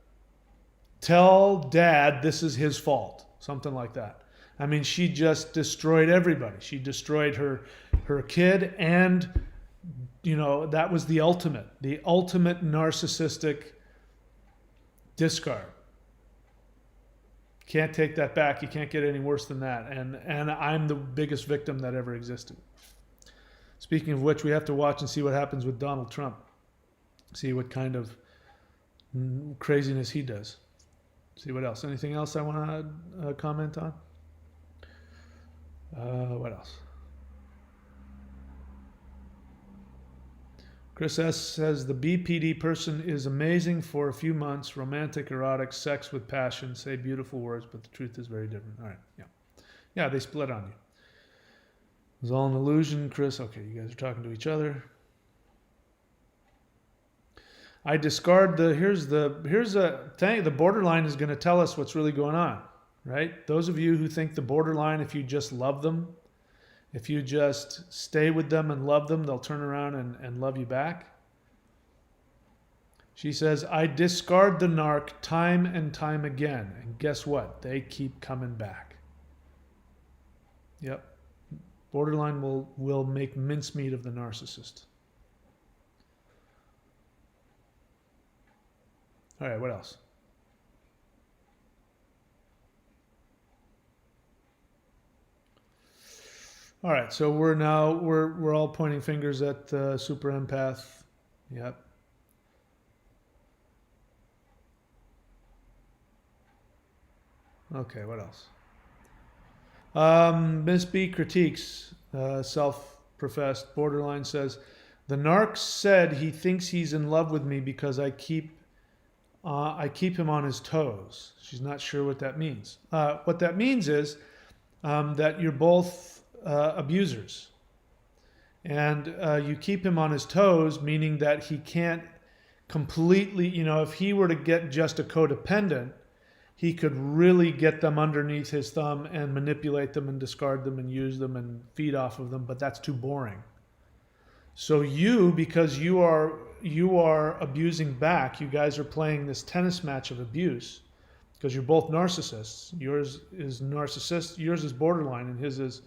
Tell dad this is his fault. Something like that. She just destroyed everybody. She destroyed her kid, and that was the ultimate narcissistic discard. Can't take that back. You can't get any worse than that. And I'm the biggest victim that ever existed. Speaking of which, we have to watch and see what happens with Donald Trump. See what kind of craziness he does. See what else. Anything else I want to comment on? What else? Chris S. says the BPD person is amazing for a few months, romantic, erotic, sex with passion, say beautiful words, but the truth is very different. All right, yeah. Yeah, they split on you. It was all an illusion, Chris. Okay, you guys are talking to each other. I discard here's a thing. The borderline is going to tell us what's really going on, right? Those of you who think the borderline, if you just love them, if you just stay with them and love them, they'll turn around and love you back. She says, I discard the narc time and time again. And guess what? They keep coming back. Yep. Borderline will make mincemeat of the narcissist. All right, what else? All right, so we're all pointing fingers at super empath. Yep. Okay, what else? Miss B critiques self-professed borderline says, the narc said he thinks he's in love with me because I keep him on his toes. She's not sure what that means. What that means is that you're both abusers. And you keep him on his toes, meaning that he can't completely, if he were to get just a codependent, he could really get them underneath his thumb and manipulate them and discard them and use them and feed off of them, but that's too boring. So because you are abusing back, you guys are playing this tennis match of abuse because you're both narcissists. Yours is narcissist, yours is borderline, and his is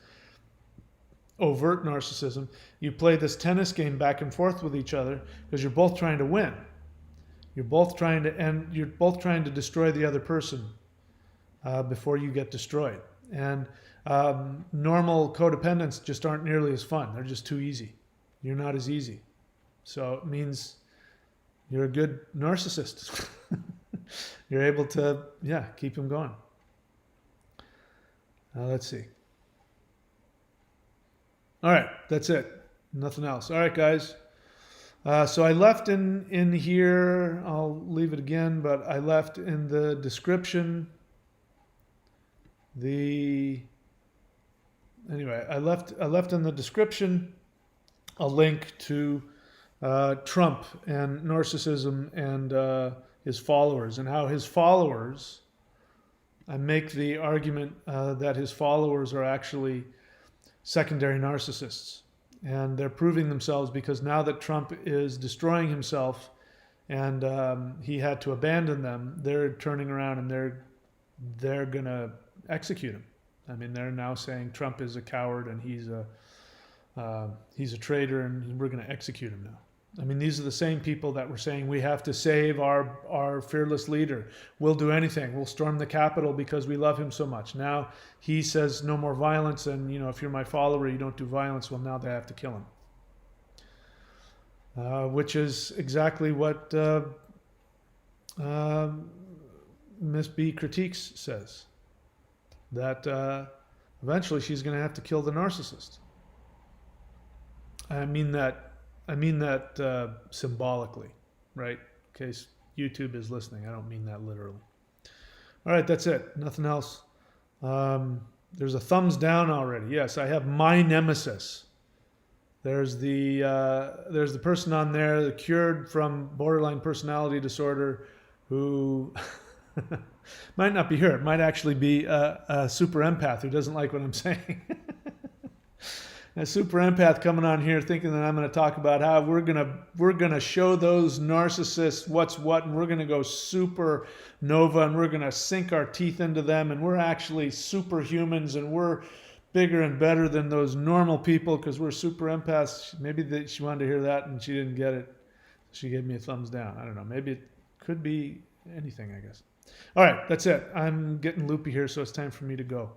overt narcissism. You play this tennis game back and forth with each other because you're both trying to win. You're both trying to destroy the other person before you get destroyed. And normal codependents just aren't nearly as fun. They're just too easy. You're not as easy. So it means you're a good narcissist. You're able to, keep them going. Let's see. All right, that's it. Nothing else. All right, guys. So I left in here, I'll leave it again, but I left in the description I left in the description a link to Trump and narcissism and his followers, and how his followers, I make the argument that his followers are actually secondary narcissists. And they're proving themselves because now that Trump is destroying himself and he had to abandon them, they're turning around and they're going to execute him. I mean, they're now saying Trump is a coward and he's a traitor and we're going to execute him now. I mean, these are the same people that were saying we have to save our fearless leader. We'll do anything. We'll storm the Capitol because we love him so much. Now he says no more violence, and if you're my follower, you don't do violence. Well, now they have to kill him, which is exactly what Miss B Critiques says. That eventually she's going to have to kill the narcissist. I mean that symbolically, right? In case YouTube is listening, I don't mean that literally. All right, that's it. Nothing else. There's a thumbs down already. Yes, I have my nemesis. There's the person on there, the cured from borderline personality disorder, who might not be her. It might actually be a super empath who doesn't like what I'm saying. A super empath coming on here thinking that I'm going to talk about how we're gonna show those narcissists what's what, and we're going to go supernova, and we're going to sink our teeth into them, and we're actually superhumans, and we're bigger and better than those normal people because we're super empaths. Maybe she wanted to hear that and she didn't get it. She gave me a thumbs down. I don't know. Maybe it could be anything, I guess. All right, that's it. I'm getting loopy here, so it's time for me to go.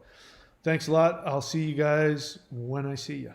Thanks a lot. I'll see you guys when I see you.